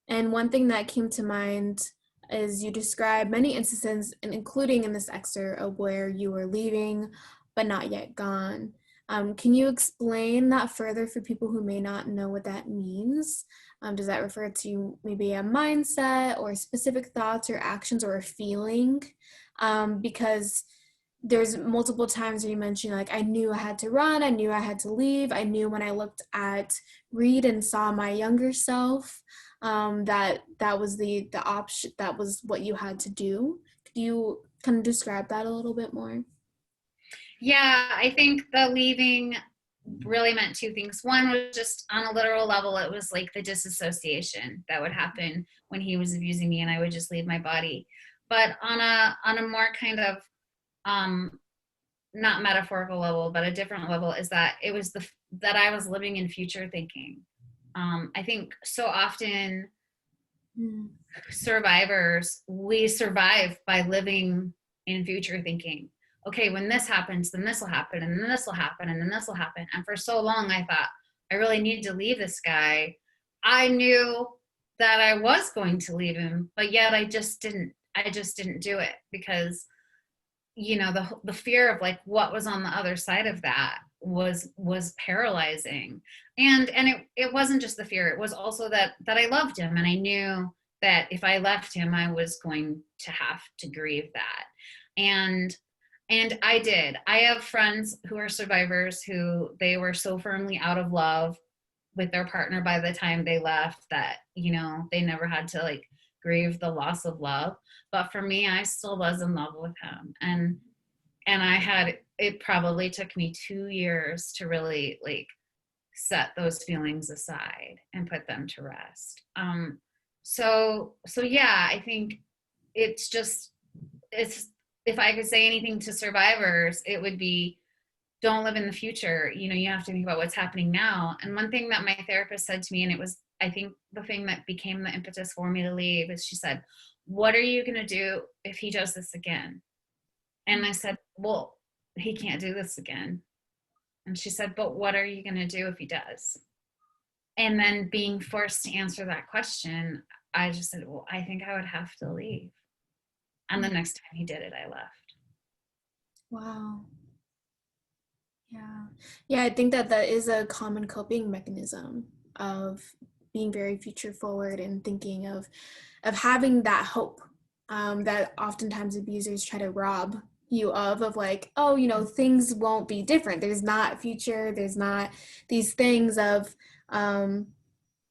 one thing that came to mind is you describe many instances, and including in this excerpt, of where you were leaving but not yet gone. Can you explain that further for people who may not know what that means? Does that refer to maybe a mindset or specific thoughts or actions or a feeling? Because there's multiple times where you mentioned, like, I knew I had to run, I knew I had to leave, I knew when I looked at Reed and saw my younger self, that was the option, that was what you had to do. Could you kind of describe that a little bit more? Yeah, I think the leaving really meant two things. One was just on a literal level, it was like the disassociation that would happen when he was abusing me and I would just leave my body. But on a more kind of um not metaphorical level, but a different level, is that it was that I was living in future thinking. I think so often Mm. survivors, we survive by living in future thinking. Okay, when this happens, then this will happen, and then this will happen, and then this will happen. And for so long, I thought, I really need to leave this guy. I knew that I was going to leave him, but yet I just didn't. I just didn't do it because, you know, the fear of like what was on the other side of that was paralyzing. And it wasn't just the fear, it was also that I loved him and I knew that if I left him I was going to have to grieve that. And I did. I have friends who are survivors who they were so firmly out of love with their partner by the time they left that, you know, they never had to like grieve the loss of love. But for me, I still was in love with him. And I had, it probably took me 2 years to really like set those feelings aside and put them to rest. So yeah, I think it's just, it's, if I could say anything to survivors, it would be, don't live in the future. You know, you have to think about what's happening now. And one thing that my therapist said to me, and it was, I think the thing that became the impetus for me to leave, is she said, what are you going to do if he does this again? And I said, well, he can't do this again. And she said, but what are you going to do if he does? And then being forced to answer that question, I just said, well, I think I would have to leave. And the next time he did it, I left. Wow. Yeah. Yeah, I think that that is a common coping mechanism of being very future forward and thinking of having that hope, that oftentimes abusers try to rob you of like, oh, you know, things won't be different. There's not future, there's not these things of um,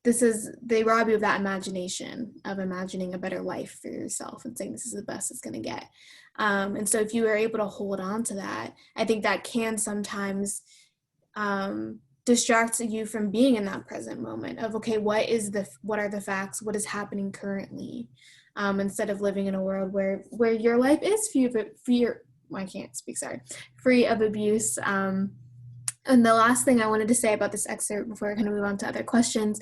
this is, they rob you of that imagination of imagining a better life for yourself and saying this is the best it's going to get. And so if you are able to hold on to that, I think that can sometimes distract you from being in that present moment of, okay, what are the facts, what is happening currently, instead of living in a world where your life is free, well, I can't speak, sorry, free of abuse. And the last thing I wanted to say about this excerpt before I kind of move on to other questions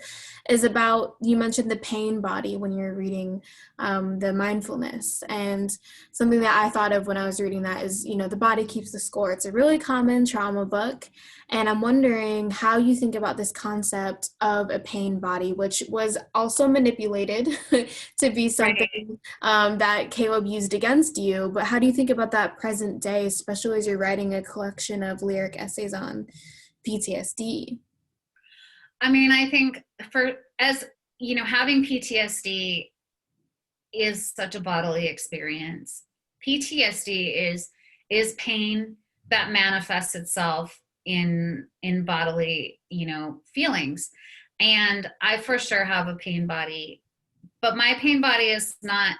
is about, you mentioned the pain body when you're reading the mindfulness. And something that I thought of when I was reading that is, you know, the body keeps the score. It's a really common trauma book. And I'm wondering how you think about this concept of a pain body, which was also manipulated to be Right. something that Caleb used against you. But how do you think about that present day, especially as you're writing a collection of lyric essays on PTSD? I mean, I think for, as you know, having PTSD is such a bodily experience. PTSD is pain that manifests itself in bodily, you know, feelings. And I for sure have a pain body, but my pain body is not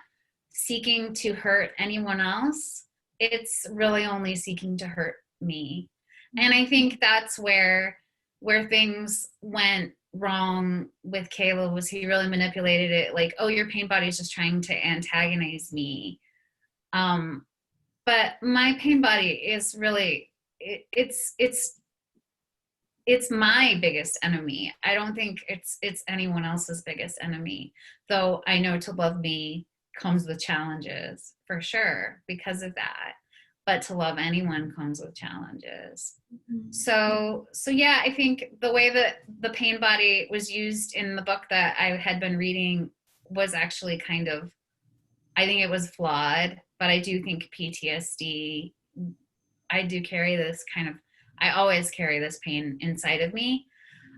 seeking to hurt anyone else. It's really only seeking to hurt me. And I think that's where things went wrong with Caleb, was he really manipulated it like, oh, your pain body is just trying to antagonize me. But my pain body is really, it's my biggest enemy. I don't think it's anyone else's biggest enemy, though I know to love me comes with challenges for sure because of that. But to love anyone comes with challenges. So yeah, I think the way that the pain body was used in the book that I had been reading was actually kind of, I think it was flawed, but I do think PTSD, I do carry this kind of I always carry this pain inside of me.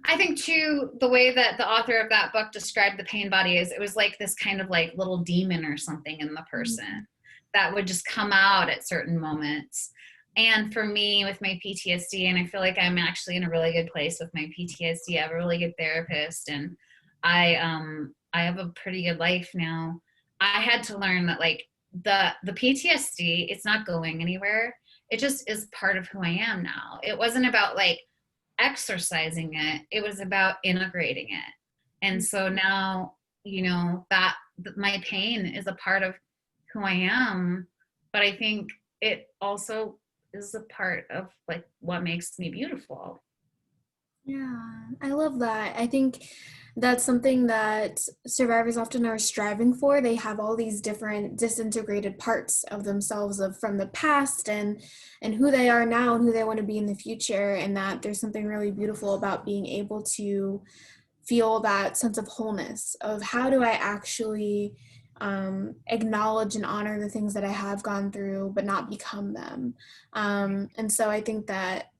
I think too, the way that the author of that book described the pain body is it was like this kind of like little demon or something in the person that would just come out at certain moments. And for me with my PTSD, and I feel like I'm actually in a really good place with my PTSD. I have a really good therapist, and I have a pretty good life now. I had to learn that like the PTSD, it's not going anywhere. It just is part of who I am now. It wasn't about like exercising it, it was about integrating it. And so now, you know, that my pain is a part of who I am, but I think it also is a part of like what makes me beautiful. Yeah, I love that. I think that's something that survivors often are striving for. They have all these different disintegrated parts of themselves of from the past and who they are now and who they want to be in the future, and that there's something really beautiful about being able to feel that sense of wholeness of how do I actually acknowledge and honor the things that I have gone through, but not become them. And so I think that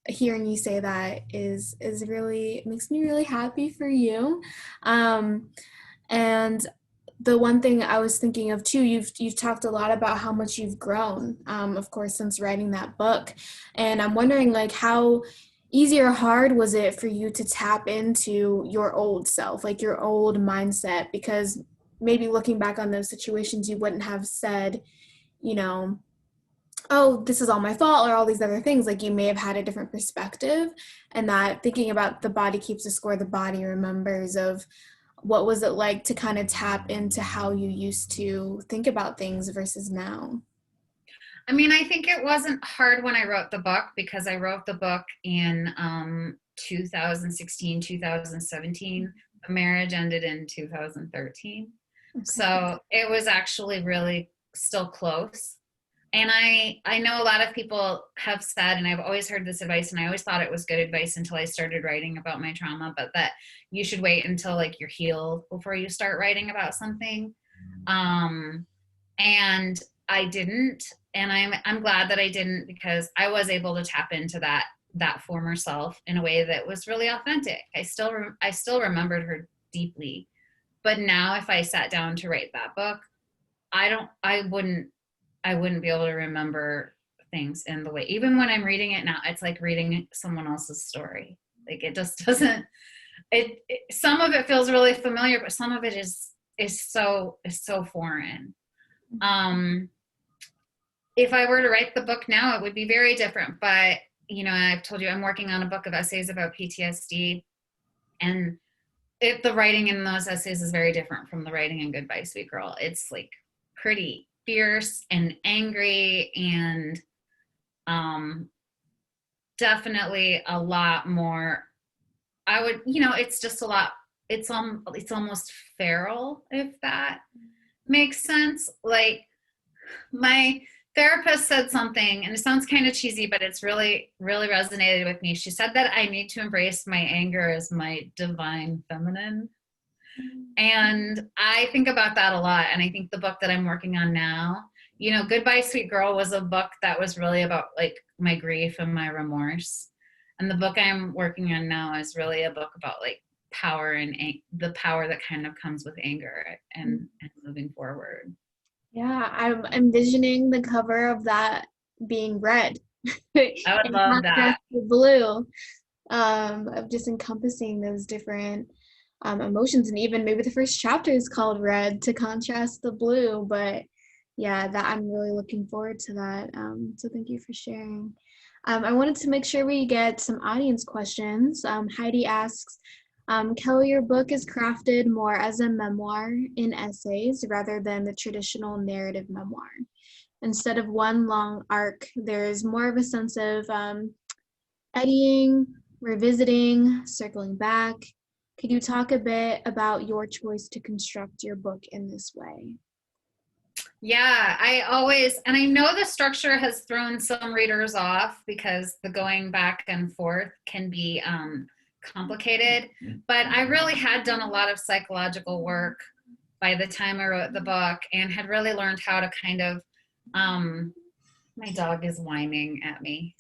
hearing you say that is really makes me really happy for you. Um, and the one thing I was thinking of too, you've talked a lot about how much you've grown, of course, since writing that book, and I'm wondering like how easy or hard was it for you to tap into your old self, like your old mindset, because maybe looking back on those situations, you wouldn't have said, you know, oh, this is all my fault or all these other things. Like you may have had a different perspective, and that thinking about the body keeps a score, the body remembers of what was it like to kind of tap into how you used to think about things versus now. I mean, I think it wasn't hard when I wrote the book because I wrote the book in 2016, 2017. The marriage ended in 2013. Okay. So it was actually really still close. And I know a lot of people have said, and I've always heard this advice, and I always thought it was good advice until I started writing about my trauma, but that you should wait until like you're healed before you start writing about something. Um, and I didn't, and I'm glad that I didn't, because I was able to tap into that former self in a way that was really authentic. I still remembered her deeply, but now if I sat down to write that book, I wouldn't be able to remember things in the way, even when I'm reading it now, it's like reading someone else's story. Like it just doesn't, some of it feels really familiar, but some of it is so foreign. Um, if I were to write the book now, it would be very different. But, you know, I've told you I'm working on a book of essays about PTSD, and the writing in those essays is very different from the writing in Goodbye Sweet Girl. It's like pretty fierce and angry, and definitely a lot more. I would, you know, it's just a lot. It's almost feral, if that makes sense. Like my therapist said something, and it sounds kind of cheesy, but it's really, really resonated with me. She said that I need to embrace my anger as my divine feminine. And I think about that a lot. And I think the book that I'm working on now, you know, Goodbye Sweet Girl was a book that was really about like my grief and my remorse. And the book I'm working on now is really a book about like power and the power that kind of comes with anger and moving forward. Yeah, I'm envisioning the cover of that being red I would and love contrast that. to blue, of just encompassing those different emotions. And even maybe the first chapter is called red to contrast the blue. But yeah, that I'm really looking forward to that. So thank you for sharing. I wanted to make sure we get some audience questions. Heidi asks, Kelly, your book is crafted more as a memoir in essays rather than the traditional narrative memoir. Instead of one long arc, there's more of a sense of editing, revisiting, circling back. Could you talk a bit about your choice to construct your book in this way? Yeah, I always, and I know the structure has thrown some readers off because the going back and forth can be complicated, but I really had done a lot of psychological work by the time I wrote the book and had really learned how to kind of um, My dog is whining at me.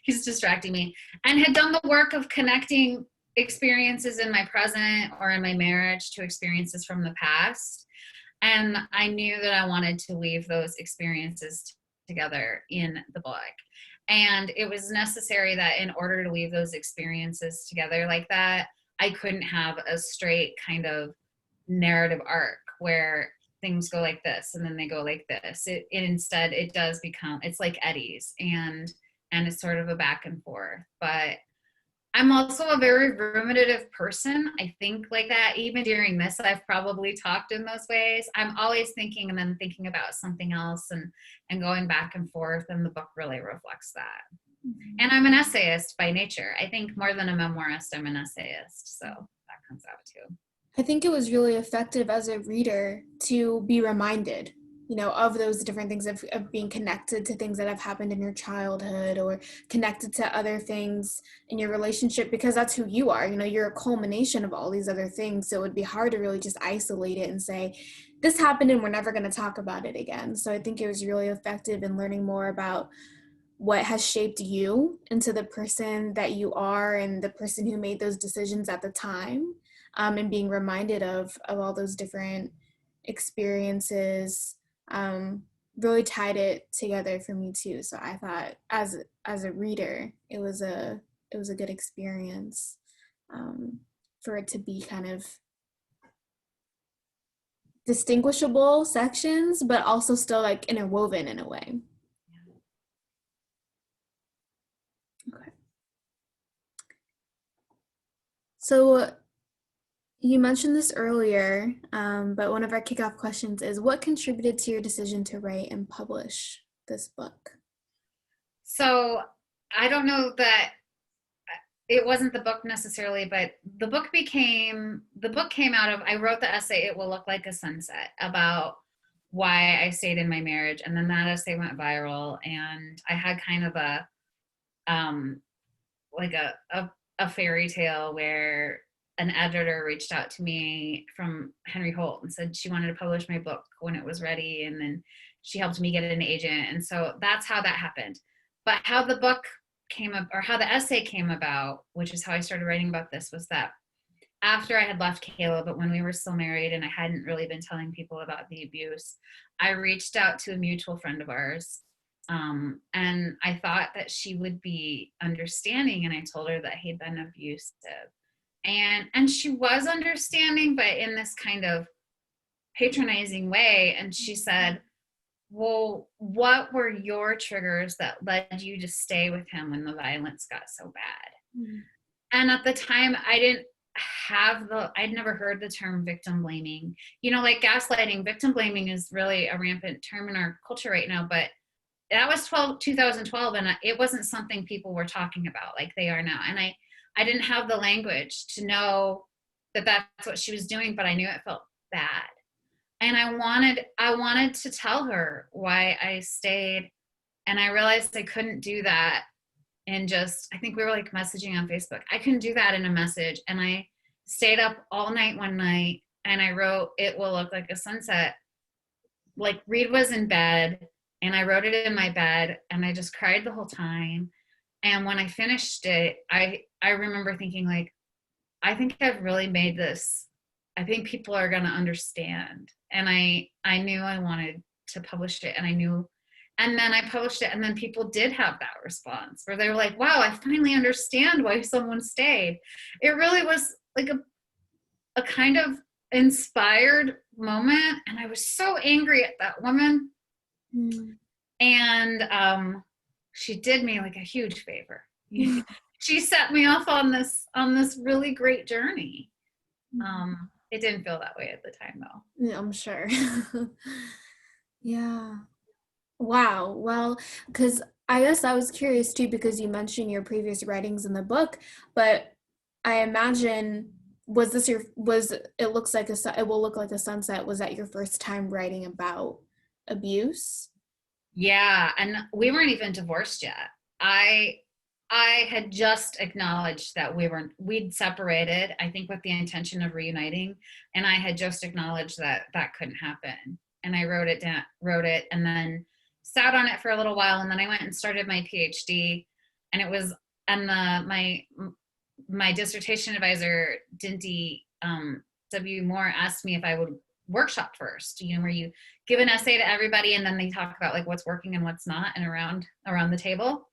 He's distracting me. And had done the work of connecting experiences in my present or in my marriage to experiences from the past. And I knew that I wanted to weave those experiences together in the book. And it was necessary that in order to weave those experiences together like that, I couldn't have a straight kind of narrative arc where things go like this and then they go like this. Instead it does become, it's like eddies, and it's sort of a back and forth. But I'm also a very ruminative person. I think like that. Even during this, I've probably talked in those ways. I'm always thinking and then thinking about something else, and going back and forth. And the book really reflects that. Mhm. And I'm an essayist by nature. I think more than a memoirist, I'm an essayist. So that comes out too. I think it was really effective as a reader to be reminded, of those different things of being connected to things that have happened in your childhood or connected to other things in your relationship, because that's who you are. You're a culmination of all these other things. So it would be hard to really just isolate it and say, this happened and we're never going to talk about it again. So I think it was really effective in learning more about what has shaped you into the person that you are and the person who made those decisions at the time, and being reminded of all those different experiences, really tied it together for me too. So I thought as a reader, it was a good experience, for it to be kind of distinguishable sections, but also still like interwoven in a way. Okay. So you mentioned this earlier, but one of our kickoff questions is, what contributed to your decision to write and publish this book? So I don't know that it wasn't the book necessarily, but the book came out of, I wrote the essay, It Will Look Like a Sunset, about why I stayed in my marriage. And then that essay went viral, and I had kind of a, like a fairy tale where an editor reached out to me from Henry Holt and said she wanted to publish my book when it was ready. And then she helped me get an agent. And so that's how that happened. But how the book came up, or how the essay came about, which is how I started writing about this, was that after I had left Kayla, but when we were still married and I hadn't really been telling people about the abuse, I reached out to a mutual friend of ours. And I thought that she would be understanding, and I told her that he'd been abusive. And she was understanding, but in this kind of patronizing way. And she said, well, what were your triggers that led you to stay with him when the violence got so bad? Mm. And at the time, I'd never heard the term victim blaming. Like gaslighting, victim blaming is really a rampant term in our culture right now, but that was 2012, and it wasn't something people were talking about like they are now. And I didn't have the language to know that that's what she was doing, but I knew it felt bad. And I wanted to tell her why I stayed. And I realized I couldn't do that in just, I think we were like messaging on Facebook. I couldn't do that in a message. And I stayed up all night one night and I wrote, It Will Look Like a Sunset. Like Reed was in bed and I wrote it in my bed and I just cried the whole time. And when I finished it, I remember thinking like, I think I've really made this. I think people are going to understand. And I knew I wanted to publish it, and then I published it, and then people did have that response where they were like, wow, I finally understand why someone stayed. It really was like a kind of inspired moment. And I was so angry at that woman. Mm. And she did me like a huge favor. She set me off on this really great journey. It didn't feel that way at the time though. Yeah, I'm sure. Yeah. Wow. Well, because I guess I was curious too, because you mentioned your previous writings in the book, but I imagine, was it looks like it will look like a sunset, was that your first time writing about abuse? Yeah, and we weren't even divorced yet. I had just acknowledged that we'd separated, I think with the intention of reuniting, and I had just acknowledged that that couldn't happen. And I wrote it, and then sat on it for a little while, and then I went and started my PhD, and it was, and my dissertation advisor, Dinty W. Moore, asked me if I would workshop first, where you give an essay to everybody and then they talk about like what's working and what's not and around the table.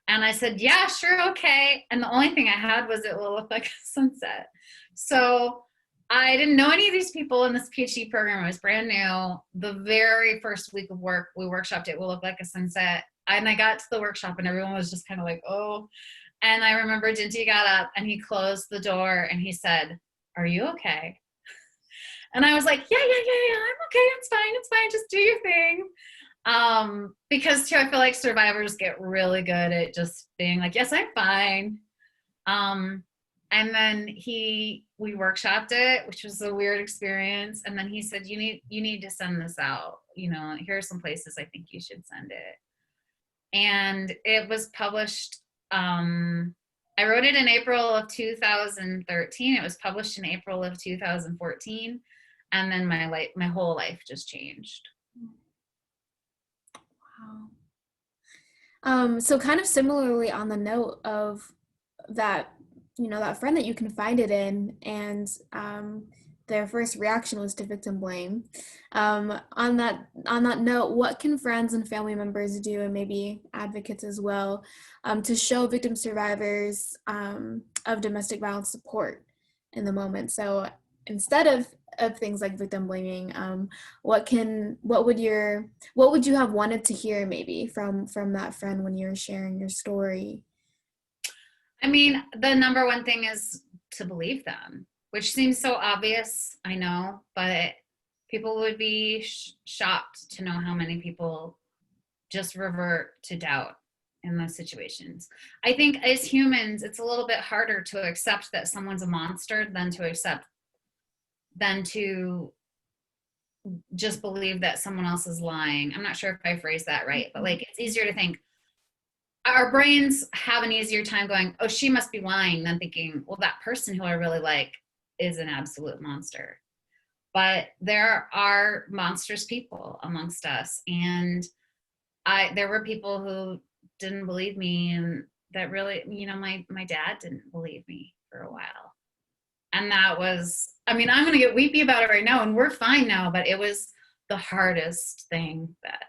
And I said, yeah, sure, okay. And the only thing I had was it will look like a sunset. So I didn't know any of these people in this PhD program. It was brand new. The very first week of work, we workshopped It Will Look Like a Sunset. And I got to the workshop and everyone was just kind of like, oh. And I remember Dinty got up and he closed the door and he said, are you okay? And I was like, yeah, I'm okay. It's fine. Just do your thing. Because too, I feel like survivors get really good at just being like, yes, I'm fine. And then we workshopped it, which was a weird experience. And then he said, you need to send this out. Here are some places I think you should send it. And it was published. I wrote it in April of 2013. It was published in April of 2014. And then my whole life just changed. Wow. So kind of similarly on the note of that, that friend that you confided in and their first reaction was to victim blame. On that note, what can friends and family members do, and maybe advocates as well, to show victim survivors of domestic violence support in the moment? So instead of things like victim blaming, what would you have wanted to hear maybe from that friend when you're sharing your story? I mean, the number one thing is to believe them, which seems so obvious, I know, but people would be shocked to know how many people just revert to doubt in those situations. I think as humans, it's a little bit harder to accept that someone's a monster than to just believe that someone else is lying. I'm not sure if I phrased that right, but like it's easier to think, our brains have an easier time going, oh, she must be lying, than thinking, well, that person who I really like is an absolute monster. But there are monstrous people amongst us. And there were people who didn't believe me, and that really, my dad didn't believe me for a while. And that was, I'm going to get weepy about it right now, and we're fine now, but it was the hardest thing that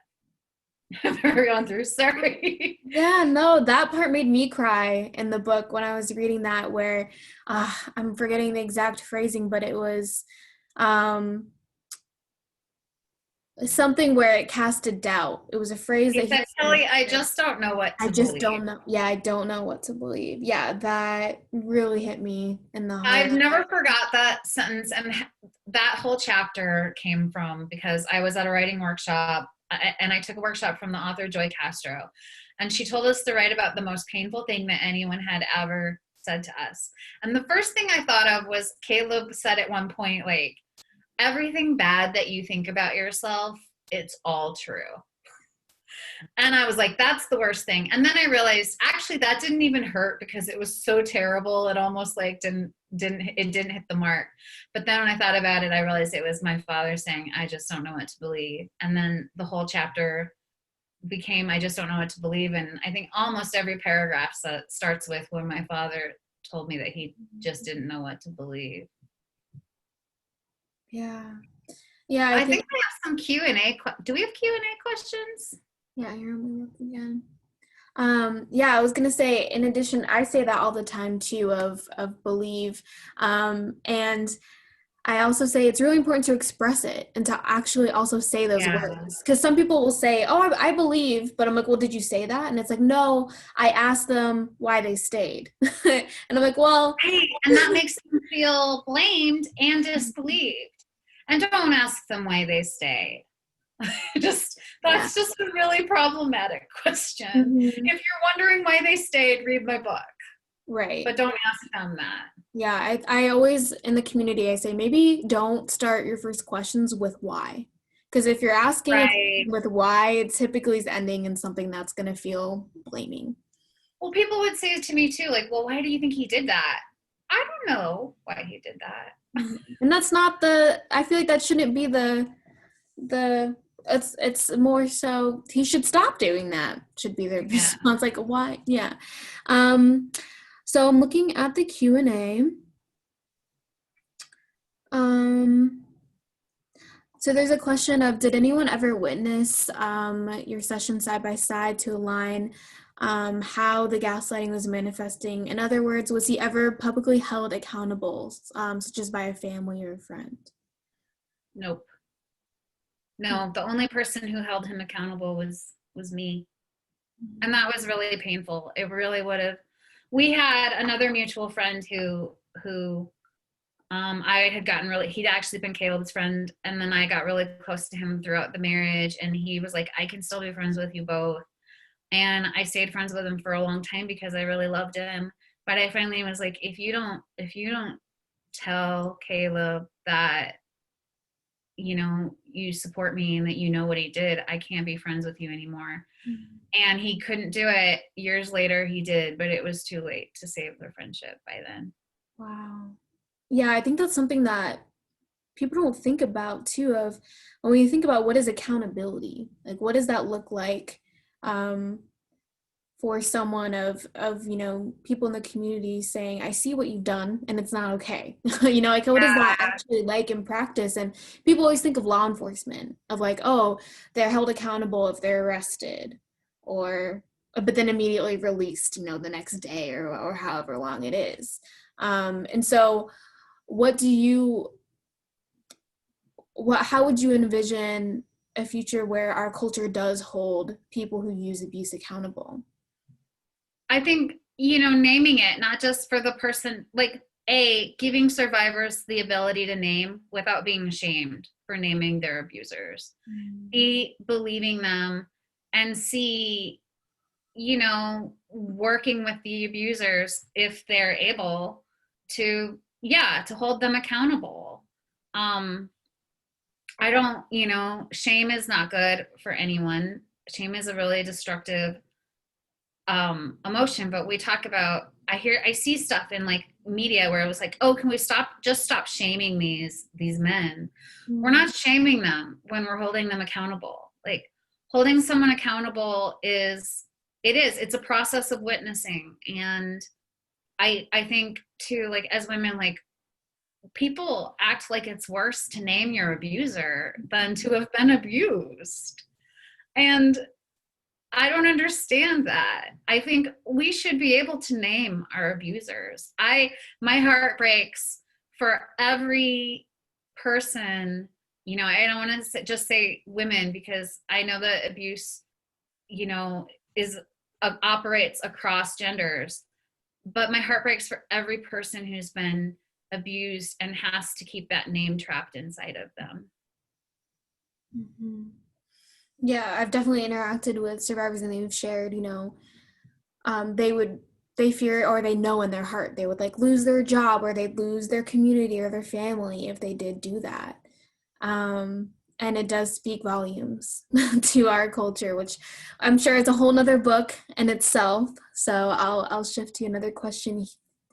I've ever gone through. Sorry. Yeah, no, that part made me cry in the book when I was reading that, where I'm forgetting the exact phrasing, but it was something where it casted doubt. It was a phrase that he said, Kelly, I just don't know what to believe. I just don't know. Yeah, I don't know what to believe. Yeah, that really hit me in the heart. I've never forgot that sentence. And that whole chapter came from, because I was at a writing workshop, and I took a workshop from the author Joy Castro. And she told us to write about the most painful thing that anyone had ever said to us. And the first thing I thought of was, Caleb said at one point, like, everything bad that you think about yourself, it's all true. And I was like, that's the worst thing. And then I realized, actually, that didn't even hurt, because it was so terrible. It almost like didn't hit the mark. But then when I thought about it, I realized it was my father saying, I just don't know what to believe. And then the whole chapter became, I just don't know what to believe. And I think almost every paragraph starts with when my father told me that he just didn't know what to believe. Yeah. I think we have some Q&A. Do we have Q&A questions? Yeah, here, let me look again. I was gonna say, in addition, I say that all the time too, of believe, and I also say it's really important to express it and to actually also say those words, because some people will say, oh, I believe, but I'm like, well, did you say that? And it's like, no, I asked them why they stayed. And I'm like, well, right. And that makes them feel blamed and disbelieved. And don't ask them why they stayed. That's just a really problematic question. Mm-hmm. If you're wondering why they stayed, read my book. Right. But don't ask them that. Yeah, I always, in the community, I say, maybe don't start your first questions with why. Because if you're asking with why, it typically is ending in something that's going to feel blaming. Well, people would say to me too, like, well, why do you think he did that? I don't know why he did that. And that's not I feel like that shouldn't be the it's more so he should stop doing that, should be their Yeah. response. Like, why? Yeah. Um, so I'm looking at the Q&A. Um, so there's a question of, did anyone ever witness your session side by side to align how the gaslighting was manifesting? In other words, was he ever publicly held accountable, such as by a family or a friend? Nope. No, the only person who held him accountable was me. And that was really painful. It really would have. We had another mutual friend who I had gotten really, he'd actually been Caleb's friend, and then I got really close to him throughout the marriage, and he was like, I can still be friends with you both. And I stayed friends with him for a long time because I really loved him. But I finally was like, if you don't tell Caleb that, you know, you support me and that you know what he did, I can't be friends with you anymore. And he couldn't do it. Years later he did, but it was too late to save their friendship by then. Wow. Yeah, I think that's something that people don't think about too, of when you think about what is accountability, like what does that look like um, for someone of people in the community saying, I see what you've done and it's not okay. Like what is that Yeah. actually like in practice? And people always think of law enforcement, of like, oh, they're held accountable if they're arrested, or but then immediately released, the next day, or however long it is. And so what do you how would you envision a future where our culture does hold people who use abuse accountable? I think, you know, naming it, not just for the person, like giving survivors the ability to name without being ashamed for naming their abusers. B, believing them, and C, you know, working with the abusers if they're able to, yeah, to hold them accountable. Um, I don't, you know, shame is not good for anyone. Shame is a really destructive emotion. But we talk about, I see stuff in like media where it was like, oh, can we stop shaming these men? We're not shaming them when we're holding them accountable. Like, holding someone accountable it's a process of witnessing. And I think too, like, as women, like, people act like it's worse to name your abuser than to have been abused. And I don't understand that. I think we should be able to name our abusers. My heart breaks for every person, you know. I don't want to just say women, because I know that abuse, you know, is operates across genders. But my heart breaks for every person who's been abused and has to keep that name trapped inside of them. Mm-hmm. Yeah, I've definitely interacted with survivors, and they've shared, they fear, or they know in their heart they would like lose their job, or they'd lose their community or their family if they did do that. And it does speak volumes to our culture, which I'm sure is a whole nother book in itself. So I'll shift to another question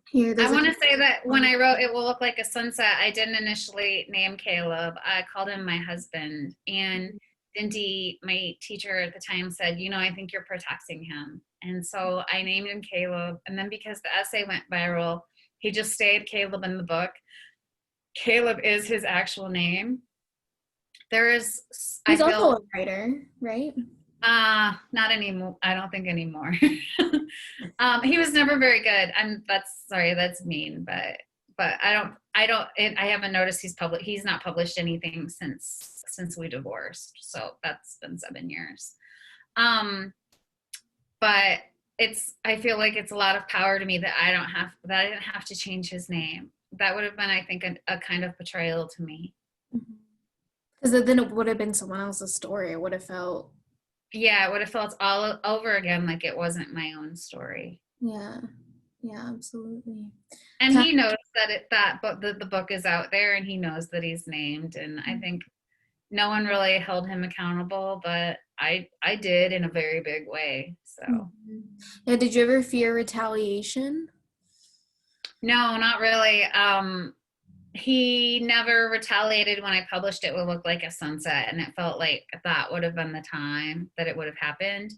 here. I want to say that when I wrote It Will Look Like a Sunset, I didn't initially name Caleb. I called him my husband. And Dindy, my teacher at the time, said, you know, I think you're protecting him. And so I named him Caleb. And then because the essay went viral, he just stayed Caleb in the book. Caleb is his actual name. He's also a writer, right? Not anymore. I don't think anymore. He was never very good. That's mean, but I haven't noticed he's not published anything since we divorced. So that's been 7 years. But I feel like it's a lot of power to me that I didn't have to change his name. That would have been, I think, a kind of betrayal to me. Because then it would have been someone else's story. It would have felt. Yeah, it would have felt all over again like it wasn't my own story. Yeah, absolutely. And he knows that the book is out there, and he knows that he's named. And I think no one really held him accountable, but I did, in a very big way. So yeah, did you ever fear retaliation? No, not really. he never retaliated when I published It Would Look Like a Sunset, and it felt like that would have been the time that it would have happened.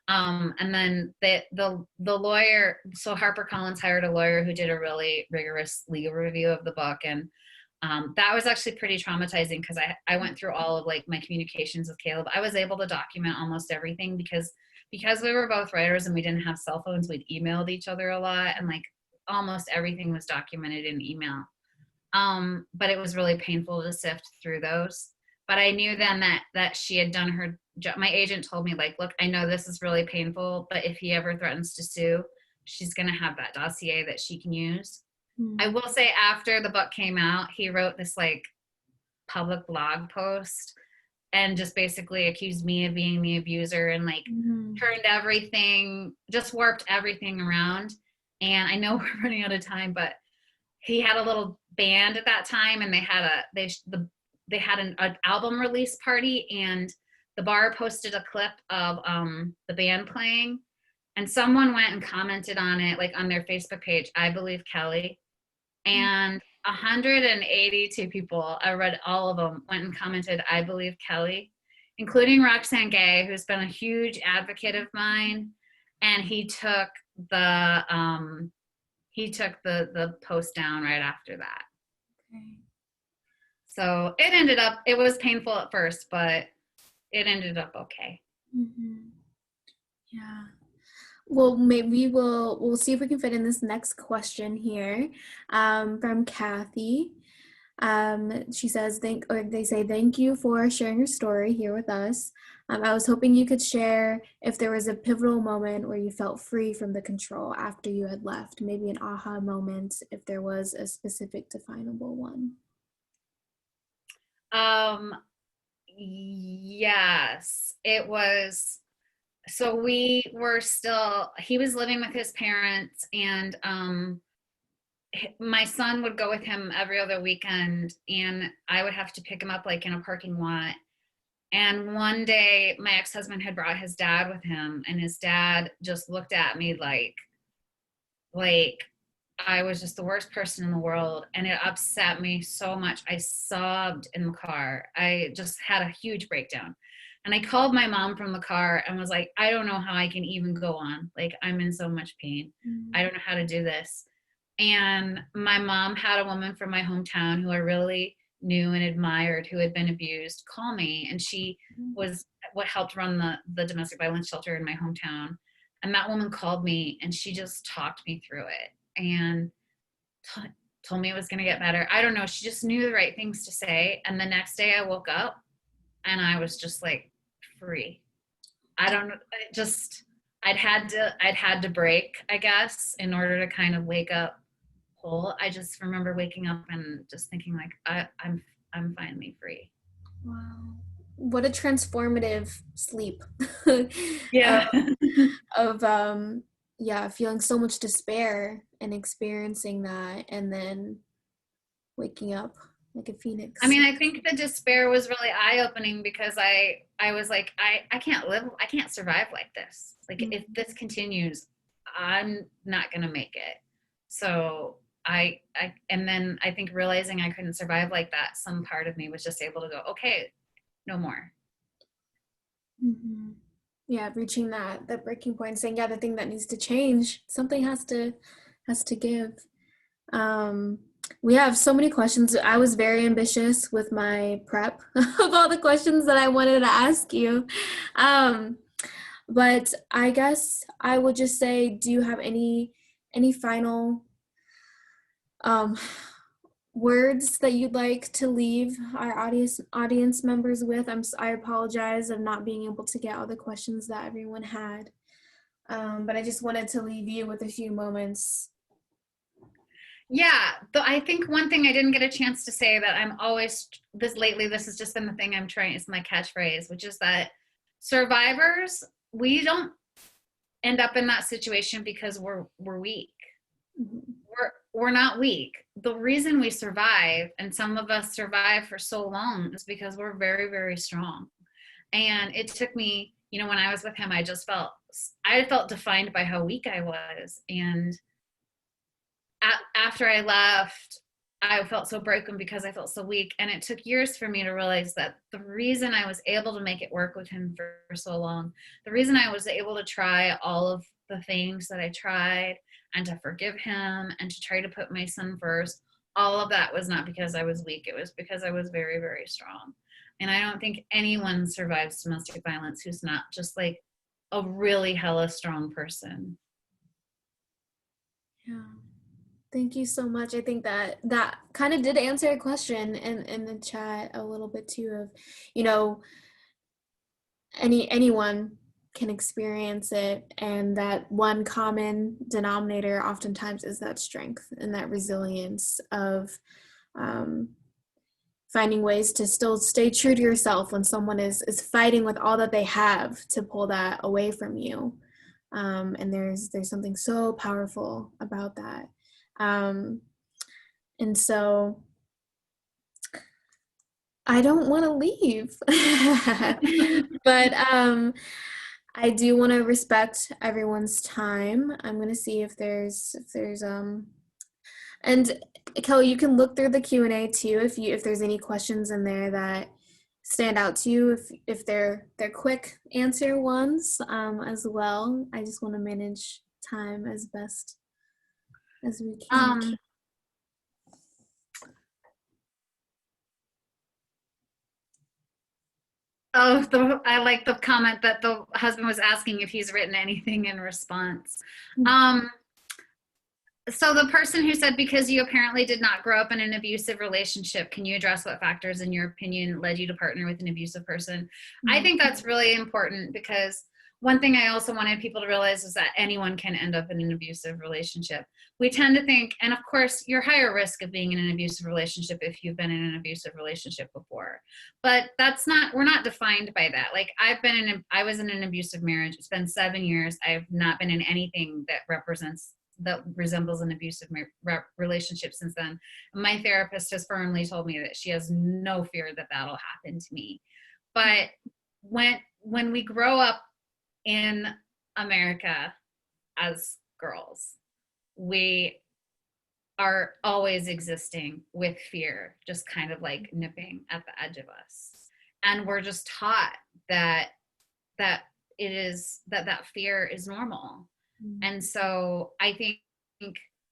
And then the lawyer, so HarperCollins hired a lawyer who did a really rigorous legal review of the book, and that was actually pretty traumatizing because I went through all of like my communications with Caleb. I was able to document almost everything because we were both writers and we didn't have cell phones. We'd emailed each other a lot, and like almost everything was documented in email. But it was really painful to sift through those. But I knew then that she had done her job. My agent told me, like, look, I know this is really painful, but if he ever threatens to sue, she's going to have that dossier that she can use. I will say after the book came out, he wrote this like public blog post and just basically accused me of being the abuser and like turned everything, just warped everything around. And I know we're running out of time, but he had a little band at that time, and they had an album release party, and the bar posted a clip of the band playing, and someone went and commented on it, like on their Facebook page, I believe Kelly, and 182 people, I read all of them, went and commented, I believe Kelly, including Roxanne Gay, who's been a huge advocate of mine, and he took the post down right after that. Okay. So it was painful at first, but it ended up okay. Yeah. Well, maybe we'll see if we can fit in this next question here, from Kathy. She says, they say, thank you for sharing your story here with us. I was hoping you could share if there was a pivotal moment where you felt free from the control after you had left, maybe an aha moment, if there was a specific definable one. Yes, it was. So he was living with his parents, and my son would go with him every other weekend, and I would have to pick him up like in a parking lot. And one day my ex-husband had brought his dad with him, and his dad just looked at me like I was just the worst person in the world, and it upset me so much. I sobbed in the car. I just had a huge breakdown. And I called my mom from the car and was like, I don't know how I can even go on. Like, I'm in so much pain. I don't know how to do this. And my mom had a woman from my hometown who I really knew and admired who had been abused call me. And she was what helped run the domestic violence shelter in my hometown. And that woman called me and she just talked me through it and told me it was going to get better. I don't know. She just knew the right things to say. And the next day I woke up and I was just like free. I don't know. I'd had to break, I guess, in order to kind of wake up whole. I just remember waking up and just thinking like, I'm finally free. Wow. What a transformative sleep. Yeah. Yeah, feeling so much despair and experiencing that and then waking up like a phoenix. I mean, I think the despair was really eye-opening because I was like, I can't survive like this. Like if this continues, I'm not gonna make it. So and then I think realizing I couldn't survive like that, some part of me was just able to go, okay, no more. Yeah, reaching that breaking point, saying, yeah, the thing that needs to change, something has to give. We have so many questions. I was very ambitious with my prep of all the questions that I wanted to ask you. But I guess I would just say, do you have any final words that you'd like to leave our audience members with? I apologize of not being able to get all the questions that everyone had, but I just wanted to leave you with a few moments. Yeah, I think one thing I didn't get a chance to say that I'm always this has just been the thing I'm trying, it's my catchphrase, which is that survivors, we don't end up in that situation because we're weak. We're not weak. The reason we survive, and some of us survive for so long, is because we're very, very strong. And it took me, when I was with him, I felt defined by how weak I was. And after I left, I felt so broken because I felt so weak. And it took years for me to realize that the reason I was able to make it work with him for so long, the reason I was able to try all of the things that I tried and to forgive him and to try to put my son first, all of that was not because I was weak. It was because I was very, very strong. And I don't think anyone survives domestic violence who's not just like a really hella strong person. Yeah. Thank you so much. I think that that kind of did answer a question in the chat a little bit too of, you know, anyone can experience it, and that one common denominator oftentimes is that strength and that resilience of um, finding ways to still stay true to yourself when someone is fighting with all that they have to pull that away from you. And there's something so powerful about that. Um, and so I don't want to leave, but I do want to respect everyone's time. I'm going to see if there's and Kelly, you can look through the Q&A too if there's any questions in there that stand out to you, if they're quick answer ones as well. I just want to manage time as best as we can. Um, I like the comment that the husband was asking if he's written anything in response. Um, so the person who said, because you apparently did not grow up in an abusive relationship, can you address what factors, in your opinion, led you to partner with an abusive person? I think that's really important, because one thing I also wanted people to realize is that anyone can end up in an abusive relationship. We tend to think, and of course, you're higher risk of being in an abusive relationship if you've been in an abusive relationship before. But that's not, we're not defined by that. Like I was in an abusive marriage. It's been 7 years. I've not been in anything that resembles an abusive relationship since then. My therapist has firmly told me that she has no fear that that'll happen to me. But when we grow up in America as girls, we are always existing with fear, just kind of like nipping at the edge of us. And we're just taught that that fear is normal. And so I think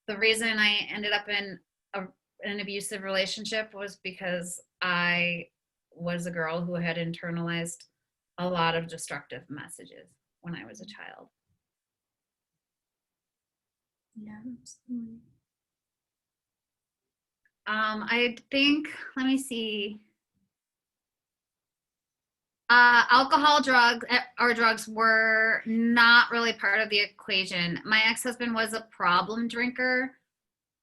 the reason I ended up in an abusive relationship was because I was a girl who had internalized a lot of destructive messages when I was a child. Yeah, absolutely. I think, let me see. Alcohol, drugs were not really part of the equation. My ex-husband was a problem drinker,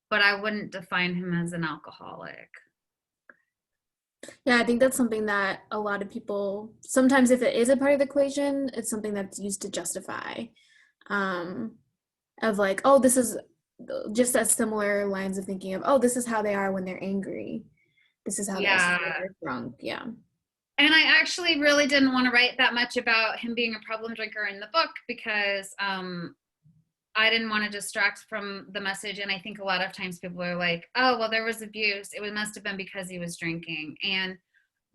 but I wouldn't define him as an alcoholic. Yeah, I think that's something that a lot of people, sometimes if it is a part of the equation, it's something that's used to justify, of like, oh, this is just as similar lines of thinking of, oh, this is how they are when they're angry. This is how they are when they're drunk. Yeah. And I actually really didn't want to write that much about him being a problem drinker in the book, because I didn't want to distract from the message. And I think a lot of times people are like, oh, well, there was abuse. It must have been because he was drinking. And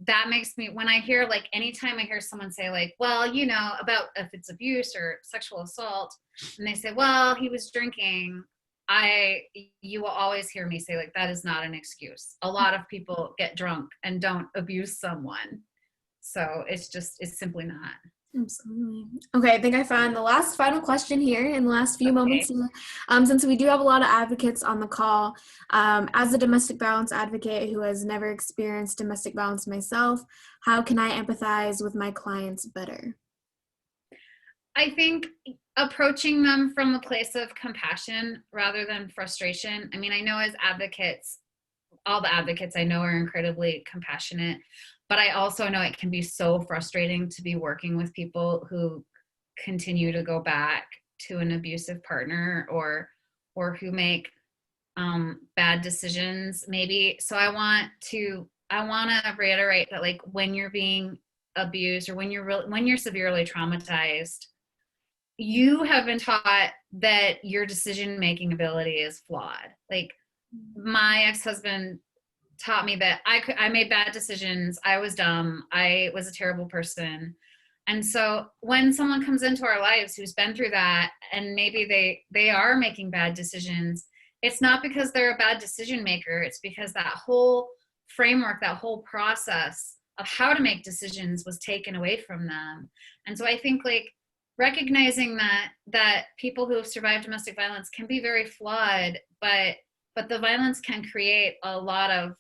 that makes me, when I hear, like, anytime I hear someone say, like, well, you know, about if it's abuse or sexual assault, and they say, well, he was drinking, you will always hear me say, like, that is not an excuse. A lot of people get drunk and don't abuse someone. So it's simply not. Absolutely. Okay, I think I found the last final question here in the last few moments. Since we do have a lot of advocates on the call, as a domestic violence advocate who has never experienced domestic violence myself, how can I empathize with my clients better? I think approaching them from a place of compassion rather than frustration. I mean, I know as advocates, all the advocates I know are incredibly compassionate, but I also know it can be so frustrating to be working with people who continue to go back to an abusive partner, or who make bad decisions maybe. So I want to reiterate that, like, when you're being abused, or when you're severely traumatized, you have been taught that your decision making ability is flawed. Like, my ex-husband taught me that I made bad decisions. I was dumb. I was a terrible person. And so when someone comes into our lives who's been through that, and maybe they are making bad decisions, it's not because they're a bad decision maker. It's because that whole framework, that whole process of how to make decisions was taken away from them. And so I think like recognizing that people who have survived domestic violence can be very flawed, but the violence can create a lot of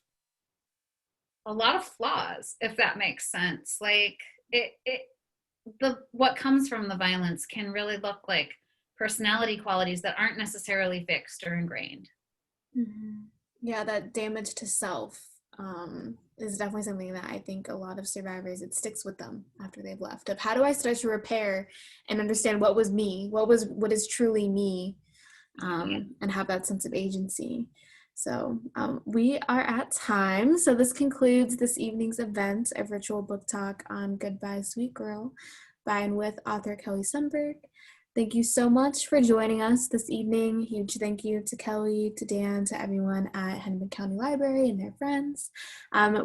flaws, if that makes sense. Like the what comes from the violence can really look like personality qualities that aren't necessarily fixed or ingrained. Mm-hmm. Yeah, that damage to self is definitely something that I think a lot of survivors, it sticks with them after they've left. Of how do I start to repair and understand what was me, what is truly me, and have that sense of agency. So we are at time. So this concludes this evening's event, a virtual book talk on Goodbye, Sweet Girl by and with author Kelly Sundberg. Thank you so much for joining us this evening. Huge thank you to Kelly, to Dan, to everyone at Hennepin County Library and their friends.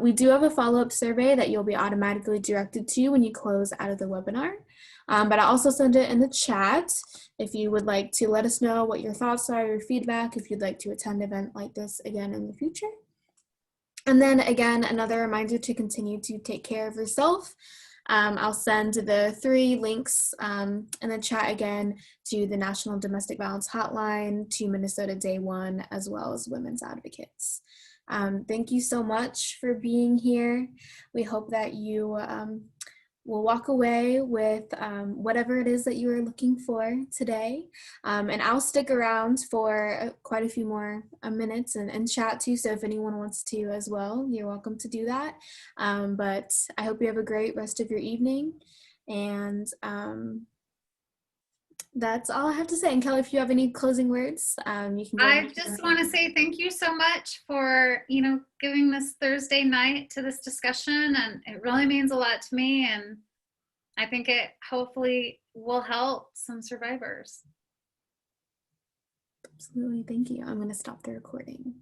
We do have a follow-up survey that you'll be automatically directed to when you close out of the webinar. But I'll also send it in the chat if you would like to let us know what your thoughts are, your feedback, if you'd like to attend an event like this again in the future. And then again, another reminder to continue to take care of yourself. I'll send the 3 links in the chat again to the National Domestic Violence Hotline, to Minnesota Day 1, as well as Women's Advocates. Thank you so much for being here. We hope that you will walk away with whatever it is that you are looking for today. And I'll stick around for quite a few more minutes and chat too. So if anyone wants to as well, you're welcome to do that. But I hope you have a great rest of your evening. And that's all I have to say. And Kelly, if you have any closing words, you can go ahead. I just want to say thank you so much for, giving this Thursday night to this discussion. And it really means a lot to me. And I think it hopefully will help some survivors. Absolutely. Thank you. I'm going to stop the recording.